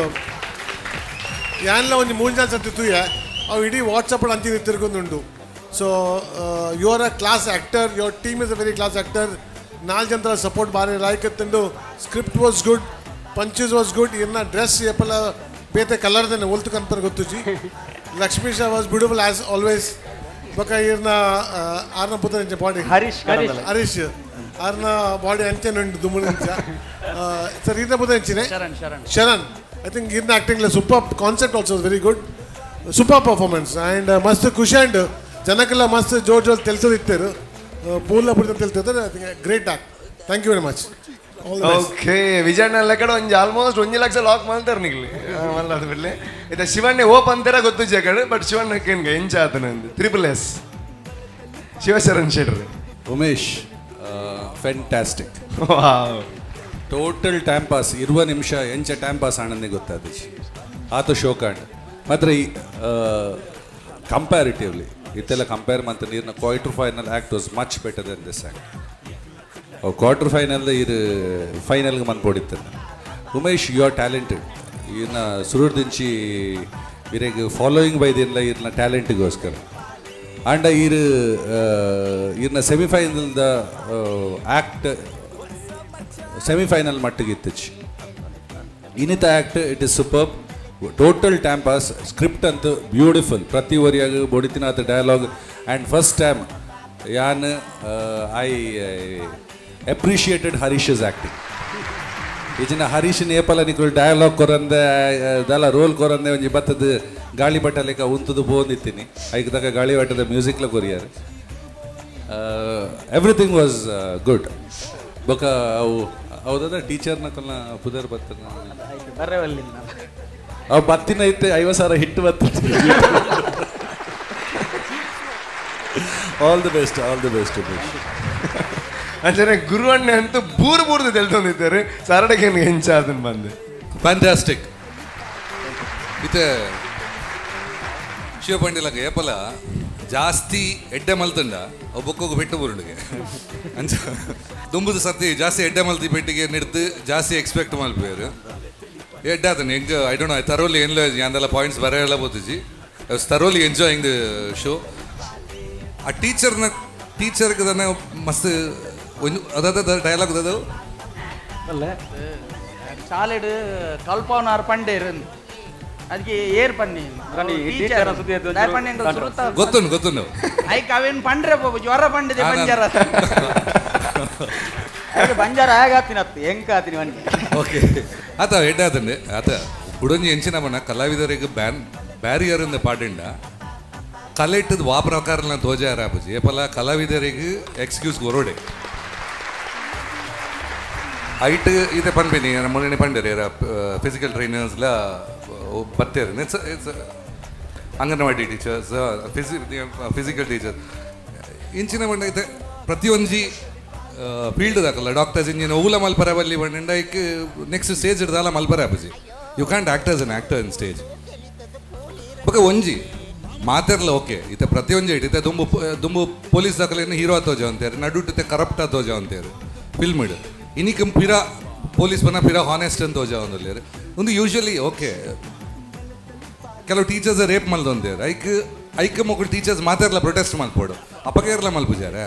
M: ಯಾನೆಲ್ಲ ಒಂದು 3 ಸತ್ತಿತ್ತು ಅವು ಇಡೀ ವಾಟ್ಸಪ್ಪಲ್ಲಿ ಅಂತಿದ್ದು ತಿರ್ಗೊಂಡುಂಟು. So you are a class actor, your team is a very class actor. 4 ಜನರ ಸಪೋರ್ಟ್ ಭಾರಿ ರಾಯ್ಕತ್ತಂಡು. Script was good, punches was good. ಇನ್ನ ಡ್ರೆಸ್ ಎಪ್ಪಲ್ಲ ಬೇತೆ ಕಲರ್ದೇನೆ ಒಲ್ತು ಕನ್ಪರ್ ಗೊತ್ತುಜಿ. Lakshmi Sha was beautiful as always. ಬೊಕ್ಕ ಇರ್ನ ಆರ್ನ ಪುತ್ರ ಬಾಡಿ ಹರೀಶ್ ಆರ್ನ ಬಾಡಿ ಅಂಚೆನುಂಟು ದುಮ್ಮುಂಚ ಸರ್ ಇರ್ನ ಪುತ್ರ ಹೆಂಚಿನೆ ಶರಣ್. ಐ ಥಿಂಕ್ ಇರ್ನ acting super concept also very good, super performance and ಮಸ್ತ್ ಖುಷಿ ಆ್ಯಂಡ್ ಜನಕ್ಕೆಲ್ಲ ಮಸ್ತ್ ಜೋರ್ ತೆಲ್ಸೋದು ಇತ್ತೇರು ಪೂರ್ಲ ಪುಡಿತ ತೆಲ್ತಿದ್ದಾರೆ. I think great act. Thank you very much.
A: Okay Vijayanna ಲೆಕ್ಕಡ ಒಂಜಿ ಆಲ್ಮೋಸ್ಟ್ 1 ಲಕ್ಷ ಲಾಕ್ ಮಾಡ್ತಾರೆ ನಿಗ್ಲಿ ಮಲ್ಲ ಅದು ಬಿಡ್ಲೆ ಇದು ಶಿವಣ್ಣ ಓಪ್ ಅಂತಾರ ಗೊತ್ತು ಜಗಡ್ ಬಟ್ ಶಿವಣ್ಣಕ್ಕೆ ಎಂಚ ಆತನಂದು SSS Shivasharan Shetty.
K: Umesh fantastic, total time pass 20 ನಿಮಿಷ ಎಂಚ ಟೈಮ್ ಪಾಸ್ ಆನಂದೇ ಗೊತ್ತಾದ ಆತ ಶೋಕಾಂಡ್ ಮಾತ್ರ ಈ ಕಂಪ್ಯಾರಿಟಿವ್ಲಿ ಇತ್ತೆಲ್ಲ ಕಂಪೇರ್ ಮಾಡ್ತಾ ನೀರಿನ quarter final act was much better then this act. Quarter final ಇದು ಫೈನಲ್ಗೆ ಮನ್ಪೊಡಿತ್ತಾನೆ. Umesh you are talented. ಇನ್ನ ಸುರುಡ್ದಿಂಚಿ ಇರೆಗ್ ಫಾಲೋಯಿಂಗ್ ಬೈದಿಲ್ಲ ಇರ್ನ ಟ್ಯಾಲೆಂಟಿಗೋಸ್ಕರ ಆಂಡ ಇರ್ನ ಸೆಮಿಫೈನಲ್ದ ಆ್ಯಕ್ಟ್ ಸೆಮಿಫೈನಲ್ ಮಟ್ಟಿಗೆ ಇತ್ತಿಚ್ಚಿ ಇನ್ನಿತ act it is superb. Total time pass. Script ಅಂತೂ ಬ್ಯೂಟಿಫುಲ್, ಪ್ರತಿ ವರಿಯಾಗ ಬೊಡಿತಿನ ಆತ ಡಯಲಾಗ್ ಆ್ಯಂಡ್ ಫಸ್ಟ್ ಟೈಮ್ ಯಾನ್ ಐ ಅಪ್ರಿಷಿಯೇಟೆಡ್ ಹರೀಶಸ್ ಆ್ಯಕ್ಟಿಂಗ್. ಈಜಿನ ಹರೀಶನ್ ಏಪಲ್ಲ ನಿಕುಲ್ ಡಯಲಾಗ್ ಕೊರಂದೆ ದಲ ರೋಲ್ ಕೊರಂದೆ ಒಂಜಿ ಬತ್ತದ ಗಾಳಿ ಬಟ್ಟ ಲೆಕ್ಕ ಉಂತದು ಬೋಂದಿತ್ತೀನಿ ಐಕದಾಗ ಗಾಳಿ ಬಟ್ಟದ ಮ್ಯೂಸಿಕ್ಲ ಕೊರಿಯಾರು. Everything was good. ಬೊಕ ಅವು ಹೌದಾದ ಟೀಚರ್ನ ಕಲ್ನ ಪುದರ್ ಬರ್ತನ ಅವು ಬತ್ತಿನ ಐತೆ 50,000 ಹಿಟ್ಟು ಬರ್ತದೆ. All the best, all the best.
A: ಅಂದ್ರೆ ಗುರು ಅಣ್ಣ ಅಂತೂ ಬೂರ್ದು ತೆಲ್ತೊಂದಿದ್ದಾರೆ ಸಾರಡಕ್ಕೆ ಹೆಂಚ ಅದನ್ನು ಬಂದು
K: ಫ್ಯಾಂಟಾಸ್ಟಿಕ್. ಇತ್ತೆ ಶಿವಪಂಡಿಲಕ ಏಪಲ ಜಾಸ್ತಿ ಎಡ್ಡೆ ಮಲ್ತಂಡ ಒಬ್ಬಕ್ಕೊಬ್ಬ ಬೆಟ್ಟು ಬುರುಳಿಗೆ ಅಂಚ ದುಂಬುದು ಸರ್ತಿ ಜಾಸ್ತಿ ಎಡ್ಡೆ ಮಲ್ತಿ ಬೆಟ್ಟಿಗೆ ನಿಡ್ದು ಜಾಸ್ತಿ ಎಕ್ಸ್ಪೆಕ್ಟ್ ಮಲ್ಪೇರು ಎಡ್ಡಾತನೆ ಹೆಂಗೆ I don't know. I thoroughly ಏನಿಲ್ಲ ಯಾಂದೆಲ್ಲ ಪಾಯಿಂಟ್ಸ್ ಬರೆಯಲ್ಲ ಬೋತಿಜಿ. I was thoroughly enjoying the show. ಆ ಟೀಚರ್ಗೆ തന്നെ ಮಸ್ತ್ ಅದಾದ ಡಯಲಾಗ್ ಅದು
H: ಅಲ್ಲ ಶಾಲೆಡ್ ಕಲ್ಪವನಾರ್ ಪಂಡೇರ್ ಅದಕ್ಕೆ ಏರ್ ಪನ್ನಿ
K: ಗೊತ್ತುಂಡು
H: ಐಕ್ ಅವೇನು ಪಂಡ್ರೆ ಜ್ವರ ಪಂಡಿದೆ ಬಂಜಾರ
F: ಬಂಜಾರ ಹೇಗಾತಿನತ್ತು ಹೆಂಗ್ ಆತೀನಿ ಅವನಿಗೆ.
K: ಓಕೆ ಆತ ಎಡ್ಡಾತಂಡೆ ಆತ ಬುಡಂಜಿ ಎಂಚಿನ ಮನ ಕಲಾವಿದರಿಗೆ ಬ್ಯಾರಿಯರ್ ಇಂದ ಪಾಡಿಂಡ ಕಲೆ ಇಟ್ಟದ್ದು ವಾ ಪ್ರಕಾರ ತೋಜಾರ ಆಪಜಿ ಏಪಲ್ಲ ಕಲಾವಿದರಿಗೆ ಎಕ್ಸ್ಕ್ಯೂಸ್ ಕೊರೋಡೆ ಐಟ್ ಇದೆ ಪನ್ಬೇನಿ ಮೊನ್ನೆ ಪಂಡೇರಿ ಫಿಸಿಕಲ್ ಟ್ರೈನರ್ಸ್ಲ ಬರ್ತೇರು it's Anganwadi teachers physical teacher ಇಂಚಿನ ಬಂಡ ಐತೆ ಪ್ರತಿಯೊಂಜಿ ಫೀಲ್ಡ್ ದಾಕಲ್ಲ ಡಾಕ್ಟರ್ಸ್ ಇಂಜಿನ ಊಲ ಮಲ್ಪರ ಬಲ್ಲಿ ಬಂಡ ಐಕ್ ನೆಕ್ಸ್ಟ್ ಸ್ಟೇಜ್ ಹಿಡ್ದಾಲ ಮಲ್ಪರ ಆಪಜಿ you can't actors an actor in stage ಬೊಕ ಒಂಜಿ ಮಾತೆರ್ಲ ಓಕೆ ಇತ್ತೆ ಪ್ರತಿಯೊಂದು ಇತ್ತೆ ದುಂಬು ಪೊಲೀಸ್ ದಾಖಲೆ ಹೀರೋ ತೋಜ ಅಂತೇರು ನಡುಟೆ ಕರಪ್ಟ ತೋಜ ಅಂತೇರು ಫಿಲ್ಮ್ ಇಡು ಇನ್ನಿಕ ಪಿರ ಪೊಲೀಸ್ ಬನ್ನ ಪಿರ ಹಾನೆಸ್ಟ್ ಅಂತ ತೋಜ ಒಂದಲ್ಲಿ ಒಂದು ಯೂಶಲಿ ಓಕೆ ಕೆಲವು ಟೀಚರ್ಸ್ ರೇಪ್ ಮಲ್ದೊಂದೇರು ಐಕ್ ಮೊಕ್ಕಳು ಟೀಚರ್ಸ್ ಮಾತಾಡಲ್ಲ ಪ್ರೊಟೆಸ್ಟ್ ಮಲ್ಪೋಡು ಅಪಕೇರಲ ಮಲ್ಪುಜಾರೆ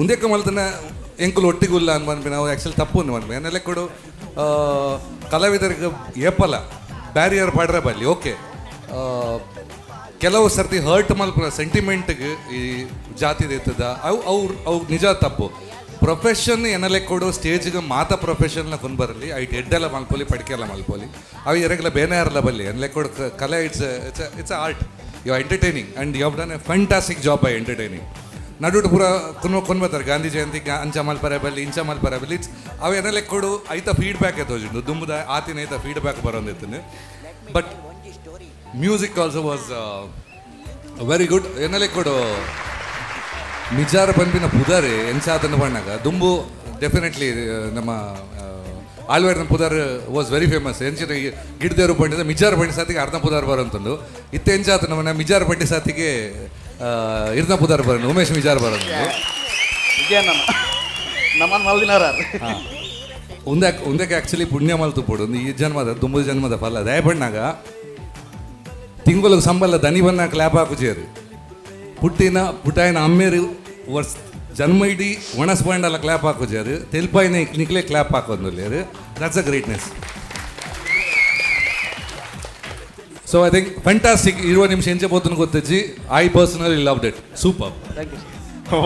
K: ಉಂದೇಕ ಮಲ್ತನ ಎಂಕುಲು ಒಟ್ಟಿಗುಲ್ಲ ಅನ್ಬನ್ಪಿ ನಾವು ಆ್ಯಕ್ಚುಲಿ ತಪ್ಪು ಅನ್ಬನ್ಪಿ ಅನ್ನೆಲ್ಲ ಕೊಡು ಕಲಾವಿದರಿಗೆ ಏಪಲ ಬ್ಯಾರಿಯರ್ ಪಾಡ್ರೆ ಬಲ್ಲಿ ಓಕೆ ಕೆಲವು ಸರ್ತಿ ಹರ್ಟ್ ಮಲ್ಪನ ಸೆಂಟಿಮೆಂಟ್ಗೆ ಈ ಜಾತಿದ ಇರ್ತದ ಅವು ನಿಜ ತಪ್ಪು ಪ್ರೊಫೆಷನ್ ಏನಲ್ಲೇ ಕೊಡು ಸ್ಟೇಜ್ಗೆ ಮಾತಾ ಪ್ರೊಫೆಷನ್ನ ಕೊಂದು ಬರಲಿ ಐಟ್ ಎಡ್ಡೆಲ್ಲ ಮಲ್ಪೋಲಿ ಪಡಿಕೆಲ್ಲ ಮಲ್ಪೋಲಿ ಅವು ಎರಗಲ ಬೇನೆ ಯಾರಲ್ಲ ಬಲ್ಲಿ ಅನ್ನಲೇ ಕೊಡು ಕಲೆ it's art you are entertaining and you have done a fantastic job by entertaining ನಡುಟು ಪೂರ ಕೊಂಡ್ಬರ್ತಾರೆ ಗಾಂಧಿ ಜಯಂತಿಗೆ ಅಂಚ ಮಲ್ಪರೆ ಬಲ್ಲಿ ಇಂಚ ಮಲ್ಪರೆ ಬಲ್ಲಿ ಇಟ್ಸ್ ಅವು ಏನಲ್ಲೇ ಕೊಡು ಐತ ಫೀಡ್ಬ್ಯಾಕ್ ಎತ್ತೋಜಿಂಡು ದುಂಬುದ ಆತಿನ ಐತ ಫೀಡ್ಬ್ಯಾಕ್ ಬರೋದಿತ್ತು but music also was very good ಏನಲ್ಲೇ ಕೊಡು ಮಿಜಾರ ಪಂಪಿನ ಪುದಾರೆ ಎಂಚಾತನ ಬಣ್ಣಾಗ ದುಂಬು ಡೆಫಿನೆಟ್ಲಿ ನಮ್ಮ ಆಳ್ವಾಡಿನ ಪುದಾರ್ ವಾಸ್ ವೆರಿ ಫೇಮಸ್ ಎಂಚಿನ ಗಿಡದೇವರು ಪಂಡಿದ ಮಿಜಾರ ಪಂಡಿ ಸಾತಿಗೆ ಅರ್ಧ ಪುದಾರ್ ಬರೋಂತಂದು ಇತ್ತೆ ಎಂಚಾತ ನಮ್ಮನ್ನ ಮಿಜಾರ ಪಂಡಿ ಸಾತಿಗೆ ಇರ್ದ ಪುದಾರ್ ಬರೋದು ಉಮೇಶ್ ಮಿಜಾರ್ ಬರೋದು ಒಂದಕ್ಕೆ ಆ್ಯಕ್ಚುಲಿ ಪುಣ್ಯ ಮಲ್ತು ಪೋಡು ಒಂದು ಈ ಜನ್ಮದ ದುಂಬು ಜನ್ಮದ ಫಲ ದಯ ಬಣ್ಣಾಗ ತಿಂಗಳಿಗೆ ಸಂಬಳ ದನಿ ಬಣ್ಣ ಕ್ಲಾಪ್ ಹಾಕುಚೇರು ಪುಟ್ಟಾಯಿನ ಅಮ್ಮೇರು ವರ್ಷ ಜನ್ಮ ಇಡೀ ಒಣಸ್ಬಂಡಲ್ಲ ಕ್ಲಾಪ್ ಹಾಕೋಜಾರು ತೆಲ್ಪಾಯಿನ ನಿಕ್ಲೆ ಕ್ಲಾಪ್ ಹಾಕೋದು that's a greatness so I think fantastic ಇರುವ ನಿಮಿಷ ಎಂಚೆ ಬೋತನ ಗೊತ್ತಜ್ಜಿ I personally loved it super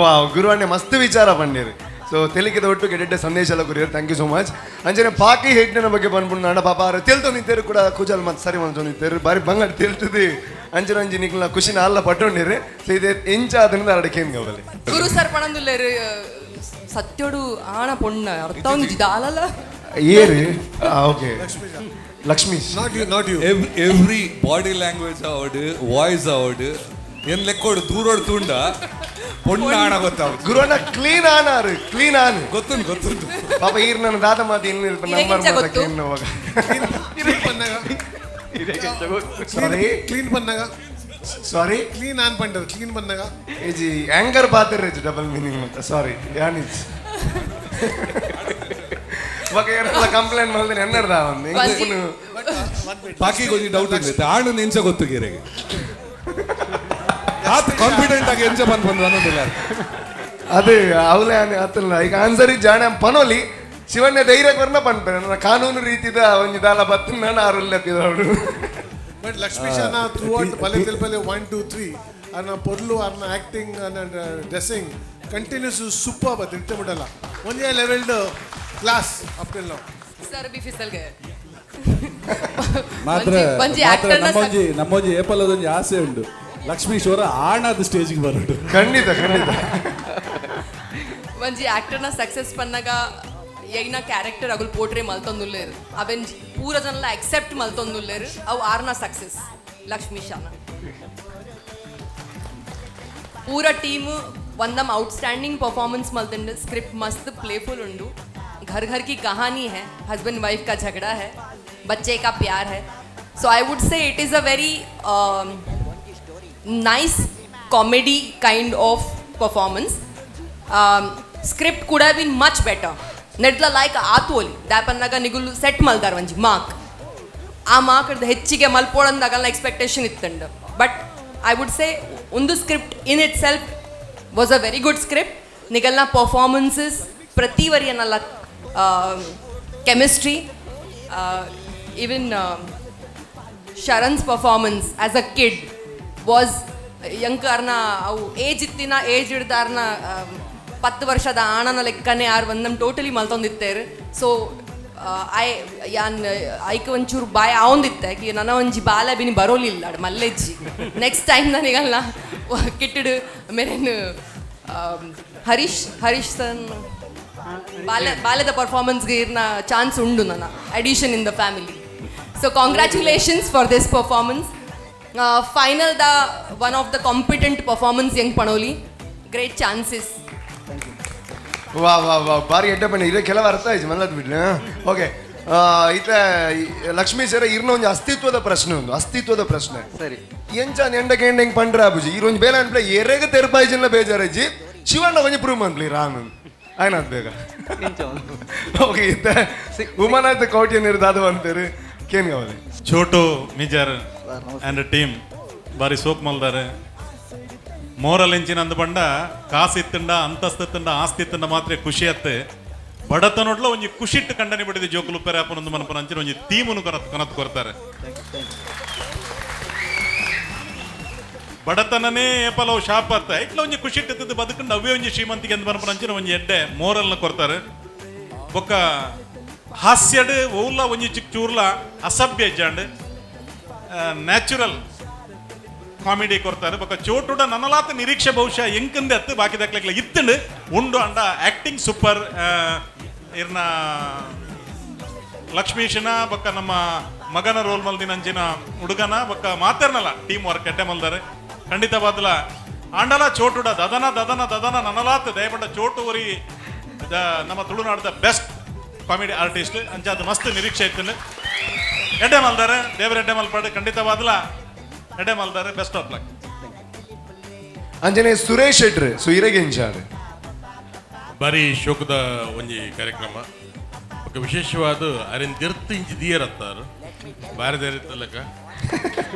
A: wow ಗುರುವಾಣೆ ಮಸ್ತ್ ವಿಚಾರ ಪಂಡೇರು ಸೊ ತೆಲಿಕೆದ ಒಟ್ಟಿಗೆ ಎಡ್ಡೆ ಸಂದೇಶ ಎಲ್ಲ ಕುರಿಯರು ಥ್ಯಾಂಕ್ ಯು ಸೊ ಮಚ್ ಅಂಚನೆ ಪಾಕಿ ಹೆಡ್ನ ಬಗ್ಗೆ ಬಂದ್ಬಿಟ್ಟು ನಾಡ ಪಾಪ ಅವ್ರು ತೆಲ್ತು ನಿಂತೇರು ಕೂಡ ಕೂಜಲ್ ಮತ್ತೆ ಸರಿ ಮಂಚು ನಿಂತೇರು ಬಾರಿ ಬಂಗಾಡಿ ತೆಲ್ತದೆ ಅಂಚಿ ನಿಕ್ಲ ಖುಷಿನ ಅಲ್ಲ ಪಟ್ಟೊಂಡಿರಿ ಸೊ ಇದೆ ಎಂಚ ಅದರಿಂದ ಅಡಕೇನ್ ಗವಲೆ
L: ಗುರು ಸರ್ ಪಣಂದುಲ್ಲೇರು ಸತ್ಯೋಡು ಆಣ ಪೊಣ್ಣ ಅರ್ಥ ಒಂದು ದಾಲಲ್ಲ
A: ಏರಿ okay Lakshmi
K: not you every body language ಅವಡು ವಾಯ್ಸ್ ಅವಡು ಏನ್ ಲೆಕ್ಕೋಡು ದೂರೋಡು ತುಂಡ ಪೊಣ್ಣ ಆಣ ಗೊತ್ತಾವ ಗುರುವಣ್ಣ ಕ್ಲೀನ್ ಆನಾರು ಕ್ಲೀನ್ ಆನ್ ಗೊತ್ತುಂಟು ಪಾಪ ಈರ್ ನನ್ನ ದಾದ ಮಾತು ಏನಿರ್ತ ನಂಬರ್
M: ಕ್ಲೀನ್ ಬಂದಾಗ
A: ಸಾರಿ
M: ಕ್ಲೀನ್ ಆನ್ ಪಂಡರು ಕ್ಲೀನ್ ಬಂದಾಗ
A: ಏಜಿ ಆಂಗರ್ ಪಾತ್ರ ಡಬಲ್ ಮೀನಿಂಗ್ ಅಂತ ಸಾರಿ ಯಾನಿಜ್ ಬಗೆಲ್ಲ ಕಂಪ್ಲೇಂಟ್ ಮಾಡಿದ್ರೆ ಎನ್ನರ್ದ ಒಂದು
K: ಬಾಕಿ ಕೊಂಚ ಡೌಟ್ ಇರ್ತೈತೆ ಆಳು ನೆಂಚ ಗೊತ್ತು ಗಿರೆಗೆ ಆತ ಕಾನ್ಫಿಡೆಂಟ್ ಆಗಿ ಎಂಚ ಬಂದು ಅನ್ನೋದಿಲ್ಲ
A: ಅದು ಅವಲೇ ಆತಲ್ಲ ಈಗ ಆನ್ಸರ್ ಜಾಣ ಪನೋಲಿ ಶಿವಣ್ಣ ಧೈರ್ಯ ಬರ್ನ ಪಂಪೆ ನನ್ನ ಕಾನೂನು ರೀತಿದ ಒಂದು ದಾಲ ಬತ್ತು ನಾನು ಆರಲ್ಲ ಅವಳು
M: ಬಟ್ ಲಕ್ಷ್ಮೀಶನ ಥ್ರೂ ಔಟ್ ಬಲೆ ತಿಲ್ಪಲೆ 1 2 3 ಅನ್ನ ಪೊರ್ಲು ಅನ್ನ ಆಕ್ಟಿಂಗ್ ಅನ್ನ ಡ್ರೆಸ್ಸಿಂಗ್ ಕಂಟಿನ್ಯೂಸ್ ಸೂಪರ್ ಬತ್ ಇರ್ತೆ ಬಿಡಲ್ಲ ಒಂದೇ ಲೆವೆಲ್ಡ್ class up till now
L: sir ಬಿ ಫಿಸಲ್ಗೆ
N: ಮಾತ್ರ ನಮ್ಮೊಂಜಿ ಏಪಲದೊಂದು ಆಸೆ ಉಂಟು ಲಕ್ಷ್ಮೀಶ್ವರ ಆಣಾದ ಸ್ಟೇಜ್ಗೆ ಬರೋದು
A: ಖಂಡಿತ
L: ಒಂಜಿ ಆಕ್ಟರ್ನ ಸಕ್ಸಸ್ ಪನ್ನಾಗ ಏನ ಕ್ಯಾರೆಕ್ಟರ್ ಅಗುಲ್ ಪೋಟ್ರೆ ಮಲ್ತೊಂದುಲ್ಲೇರು ಅವೆನ್ ಪೂರ ಜನಲ ಅಕ್ಸೆಪ್ಟ್ ಮಲ್ತೊಂದುಲ್ಲೇರು ಅವು ಆರ್ನ ಸಕ್ಸಸ್ ಲಕ್ಷ್ಮೀಶಾನ ಪೂರ ಟೀಮ್ ಒಂದಮ್ ಔಟ್ಸ್ಟ್ಯಾಂಡಿಂಗ್ ಪರ್ಫಾರ್ಮೆನ್ಸ್ ಮಲ್ತಂಡು ಸ್ಕ್ರಿಪ್ಟ್ मस्त प्लेफुल उंडू घर घर की कहानी है हस्बैंड वाइफ का झगड़ा है बच्चे का प्यार है so I would say it is a very nice comedy kind of performance script could have been much better netla like atoli dapannaga nigulu set maldar onji mark ಆ mark ದ ಹೆಚ್ಚಿಗೆ ಮಲ್ಪೋಳಂದಾಗಲ್ಲ expectation ಇತ್ತಂಡು but I would say ಒಂದು script in it self was a very good script ನಿಗಲ್ನ performances ಪ್ರತಿವರಿಯನಲ್ಲ chemistry even Sharans performance as a kid was ಯಂಕರ್ನ ಅವು age ಇತ್ತಿನ age ಹಿಡ್ದಾರ್ನ 10 ವರ್ಷದ ಆಣನ ಲೆಕ್ಕನೇ ಯಾರು ಒಂದು ನಮ್ಮ ಟೋಟಲಿ ಮಲ್ತೊಂದಿತ್ತೇರು ಸೊ ಐಕ ಒಂಚೂರು ಬಾಯ್ ಆವಂದಿತ್ತೆ ಕಿ ನನ್ನ ಒಂಜಿ ಬಾಲ ಬಿನಿ ಬರೋಲಿಲ್ಲ ಮಲ್ಲೆಜ್ಜಿ ನೆಕ್ಸ್ಟ್ ಟೈಮ್ ನನಗಲ್ಲ ಕಿಟ್ಟಿಡು ಮೇರೇನು ಹರೀಶ್ ಸನ್ ಬಾಲ್ಯದ ಪರ್ಫಾರ್ಮೆನ್ಸ್ಗೆ ಇರ್ನ ಚಾನ್ಸ್ ಉಂಡು ನನ್ನ addition in the family so congratulations for this performance final the one of the competent performance young ಪಣೋಲಿ ಗ್ರೇಟ್ ಚಾನ್ಸಸ್
A: ವಾ ವಾ ವಾ ಬಾರಿ ಎಡ್ಡೆ ಬಣ್ಣ ಇದೇ ಕೆಲವು ಅರ್ಥ ಆಯ್ತು ಮಲ್ಲದ್ ಬಿಡ್ಲಿ ಓಕೆ ಈತ ಲಕ್ಷ್ಮೀ ಸರ ಇರ್ನ ಒಂದು ಅಸ್ತಿತ್ವದ ಪ್ರಶ್ನೆ ಸರಿ ಎಂಚ ಎಂಡಕ್ಕೆ ಹೆಂಗೆ ಪಂಡ್ರ ಅಬುಜಿ ಇರೊಂದು ಬೇಲೆ ಅನ್ಪ್ಲೆ ಎರೆಗೆ ತೆರಪಾಯ್ಜಿಲ್ಲ ಬೇಜಾರಜ್ಜಿ ಶಿವಣ್ಣ ಒಂಜಿ ಪ್ರೂವ್ ಮಾಡ್ಲಿ ರಾನು ಆಯ್ನಾದ್ ಬೇಗ ಓಕೆ ಈತ ಉಮಾನಾಥ್ ಕೌಟ್ಯ ನಿರ್ದಾದ ಅಂತಾರೆ ಕೇನ್ ಕಾವಲಿ
O: छोटो मिजर ಆ್ಯಂಡ್ ಟೀಮ್ ಬಾರಿ ಸೋಕ್ ಮಲ್ದಾರೆ ಮೋರಲ್ ಎಂಚಿನ ಅಂದ ಬಂಡ ಕಾಸು ಇತ್ತಂಡ ಅಂತಸ್ತು ಇತ್ತಂಡ ಆಸ್ತಿ ಇತ್ತಂಡ ಮಾತ್ರ ಖುಷಿ ಅತ್ತೆ ಬಡತನೊಡ್ಲ ಒಂಜಿ ಖುಷಿಟ್ಟು ಕಂಡನೆ ಬಿಡಿದ ಜೋಕುಲು ಉಪ್ಪೆರೆ ಆಪನೊಂದು ಮನಪನ ಅಂಚಿನ ಒಂಜಿ ಥೀಮನ್ನು ಕನತ್ ಕೊರ್ತಾರೆ ಬಡತನನೇ ಏಪಲವು ಶಾಪ್ ಅತ್ತ ಇಟ್ಲ ಒಂಜಿ ಖುಷಿ ಇಟ್ಟಿದ್ದು ಬದುಕಂಡು ಅವೇ ಒಂಜಿ ಶ್ರೀಮಂತಿಗೆ ಅಂತ ಮನಪನ ಅಂಚಿನ ಒಂಜಿ ಎಡ್ಡೆ ಮೋರಲ್ನ ಕೊರ್ತಾರೆ ಬೊಕ್ಕ ಹಾಸ್ಯಡ್ ಓಲ್ಲ ಒಂಜಿ ಚಿಕ್ಕ ಚೂರ್ಲ ಅಸಭ್ಯ ಇಜ್ಜಾಂಡ್ ನ್ಯಾಚುರಲ್ ಕಾಮಿಡಿ ಕೊಡ್ತಾರೆ ಬೊಕ್ಕ ಚೋಟುಡ ನನ್ನಲಾತ ನಿರೀಕ್ಷೆ ಬಹುಶಃ ಎಂಕಂದೆ ಅತ್ತು ಬಾಕಿ ದಾಖಲೆಗಳ ಇತ್ತಂಡು ಉಂಡು ಅಂಡ ಆಕ್ಟಿಂಗ್ ಸೂಪರ್ ಇರ್ನ ಲಕ್ಷ್ಮೀಶನ ಬೊಕ್ಕ ನಮ್ಮ ಮಗನ ರೋಲ್ ಮಲ್ದಿನ ಅಂಚಿನ ಹುಡುಗನ ಬೊಕ್ಕ ಮಾತಾರ್ನಲ್ಲ ಟೀಮ್ ವರ್ಕ್ ಎಡ್ಡೆ ಮಲ್ದಾರೆ ಖಂಡಿತವಾದಲ ಆಂಡಲ ಚೋಟುಡ ದದನ ದದನ ದದನ ನನ್ನಲಾತ ದಯಪಂಡ ಚೋಟು ಊರಿ ನಮ್ಮ ತುಳುನಾಡದ ಬೆಸ್ಟ್ ಕಾಮಿಡಿ ಆರ್ಟಿಸ್ಟ್ ಅಂಚಾದ ಮಸ್ತ್ ನಿರೀಕ್ಷೆ ಇತ್ತು ಎಡ್ಡೆ ಮಲ್ದಾರೆ ದೇವರ ಎಡ್ಡೆ ಮಲ್ಪಾಡು ಖಂಡಿತವಾದಲ ಎಡ್ಡೆ ಮಲ್ದಾರೆ ಬೆಸ್ಟ್ ಆಫ್ ಲಕ್
A: ಅಂಜನೆ ಸುರೇಶ್ ಶೆಟ್ರ್ ಸುಯಿರೆಗೆಂಚಾಡು
P: ಬಾರಿ ಶೋಕದ ಒಂಜಿ ಕಾರ್ಯಕ್ರಮ ఒక ವಿಶೇಷವಾದ ಅರಿನ್ ತಿರ್ತು ಇಂಚಿ ದಿಯರತ್ತಾರು ಬಾರಿ ದೇರಿತ್ತಲ್ಲಕ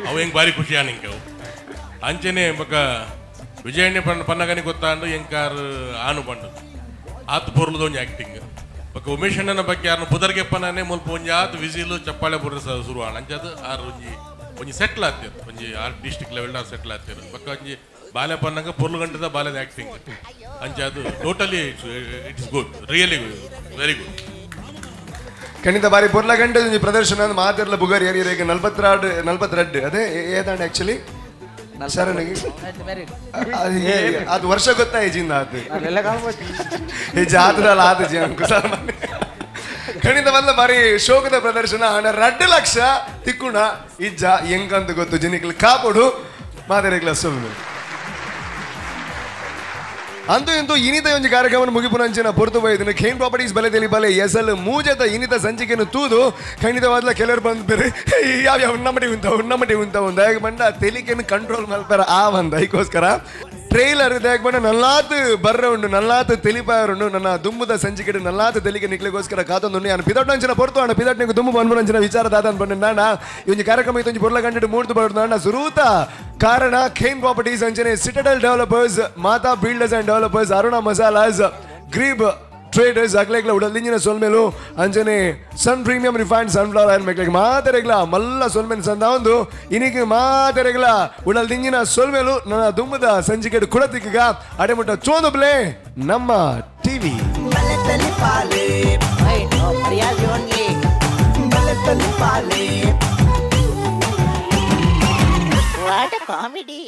P: ಅವು ಹೆಂಗೆ ಬಾರಿ ಖುಷಿ ಆನಿಂಕವು ಅಂಚನೆ ಬೊಕ ವಿಜಯಣ್ಣ ಪನ್ನಗನಿ ಗೊತ್ತಾಂಡು ಎಂಕಾರು ಆನು ಬಂಡು ಆತು ಪೊರ್ಲದ ಒಂಜಿ ಆಕ್ಟಿಂಗ್ ಬೊಕ ಉಮೇಶ್ ಅಣ್ಣನ ಬಗ್ಗೆ ಯಾರನ್ನ ಪುದರ್ಗೆಪ್ಪನೇ ಮುಲ್ಪ ಒಂಜಿ ಆತು ವಿಸಿಲು ಚಪ್ಪಾಳೆ ಪುರ ಶುರು ಆಣ ಅಂಚದು ಆರು ಒಂಜಿ ಸೆಟ್ಲ್ ಆಗ್ತಿರು ಒಂಜಿ ಡಿಸ್ಟ್ರಿಕ್ಟ್ ಲೆವೆಲ್ ಸೆಟ್ಲ್ ಆಗ್ತಿರು ಬೊಕ ಒಂಜಿ ಬಾಲ್ಯ ಪನ್ನಗ ಪೊರ್ಲು ಗಂಟದ ಬಾಲ್ಯದ ಆಕ್ಟಿಂಗ್ ಅಂಚೆ ಅದು totally it's good really very good
A: ಖಂಡಿತ ಬಾರಿ ಪೊರ್ಲ ಗಂಟೆ ಒಂಜಿ ಪ್ರದರ್ಶನ ಮಾತೆರ್ಲ ಬುಗಾರಿ ಏರಿಯಾಗ 42 ಅದೇ ಏದಾಂಡ ಆಕ್ಚುಲಿ ಶರಣಿಗೆ ಅದು ವರ್ಷ ಗೊತ್ತಾಯ್ಜಿಂದ ಅದು ಈ ಜಾತ್ರೆಲ್ಲ ಆದ ಖಂಡಿತ ಬಂದ ಬಾರಿ ಶೋಕದ ಪ್ರದರ್ಶನ ಹಣ 2 ಲಕ್ಷ ತಿಕ್ಕುಣ ಇಜ್ಜ ಹೆಂಗಂತ ಗೊತ್ತು ಜನಿಕ್ಲು ಕಾಪಡು ಮಾದರಿಗಳ ಸುಮ್ಮನೆ ಅಂತೂ ಇಂತೂ ಇನ್ನಿತ ಒಂಜಿ ಕಾರ್ಯಕ್ರಮ ಮುಗಿಪುನಂಚಿನ ಪೊರ್ತು ಬೈದಿನ ಖೇನ್ ಪ್ರಾಪರ್ಟೀಸ್ ಬಲೆ ತೆಲಿ ಬಲೆ ಎಸಲ್ ಮೂಜದ ಇನ್ನಿತ ಸಂಚಿಕೆಯನ್ನು ತೂದು ಖಂಡಿತವಾದ್ಲ ಕೆಲವರು ಬಂದ್ಬೇರೆ ಯಾವ ಉನ್ನಮಟಿ ಉಂತಾವು ದಯಗ ಬಂಡ ತೆಲಿಕೆಯನ್ನು ಕಂಟ್ರೋಲ್ ಮಲ್ಪಾರ ಆ ಬಂದ ಅದಕ್ಕೋಸ್ಕರ ಟ್ರೈಲರ್ ದಯಗ ಬಂಡ ನಲ್ಲಾತು ಬರ್ರ ಉಂಡು ನಲ್ಲಾತು ತೆಲಿಪಾರುಂಡು ನನ್ನ ದುಮ್ಮದ ಸಂಚಿಕೆ ನಲ್ಲಾತು ತೆಲಿಕೆ ನಿಕ್ಲಿಗೋಸ್ಕರ ಕಾತೊಂದು ನಾನು ಪಿದೊಟ್ಟಂಚಿನ ಪೊರ್ತು ಅಣ್ಣ ಪಿದೊಟ್ಟನಿಗೆ ದುಮ್ಮು ಬಂದ್ಬಂಚಿನ ವಿಚಾರ ದಾದನ್ ಬಂಡ ನಾಣ ಈ ಒಂದು ಕಾರ್ಯಕ್ರಮ ಇತ್ತೊಂಜಿ ಪೊರ್ಲ ಗಂಟೆ ಮೂಡ್ತು ಬರ್ದು ನಾಣ ಸುರೂತ ಕಾರಣ ಖೇನ್ ಪ್ರಾಪರ್ಟೀಸ್ ಅಂಚನೆ citadel developers Mata builders and developers Aruna Masalas ಗ್ರೀಬ್ ಟ್ರೇಡರ್ಸ್ ಅಗ್ಲೆಗ್ಲ ಉಡಲಿಂಜಿನ ಸೊಲ್ಮೇಲು ಅಂಜನೆ sun premium refined sunflower oil ಮೇಕ್ಲೆಗ್ ಮಾತೆರೆಗ್ಲ ಮಲ್ಲ ಸೊಲ್ಮೆನ್ ಸಂದ ಒಂದು ಇನಿಗೆ ಮಾತೆರೆಗ್ಲ ಉಡಲಿಂಜಿನ ಸೊಲ್ಮೇಲು ನನ್ನ ದುಮ್ಮದ ಸಂಚಿಕೆ ಕುಡತಿಗ ಅಡೆಮುಟ್ಟ ಚೋಂದುಬ್ಲೆ ನಮ್ಮ ಟಿವಿ
Q: What a comedy!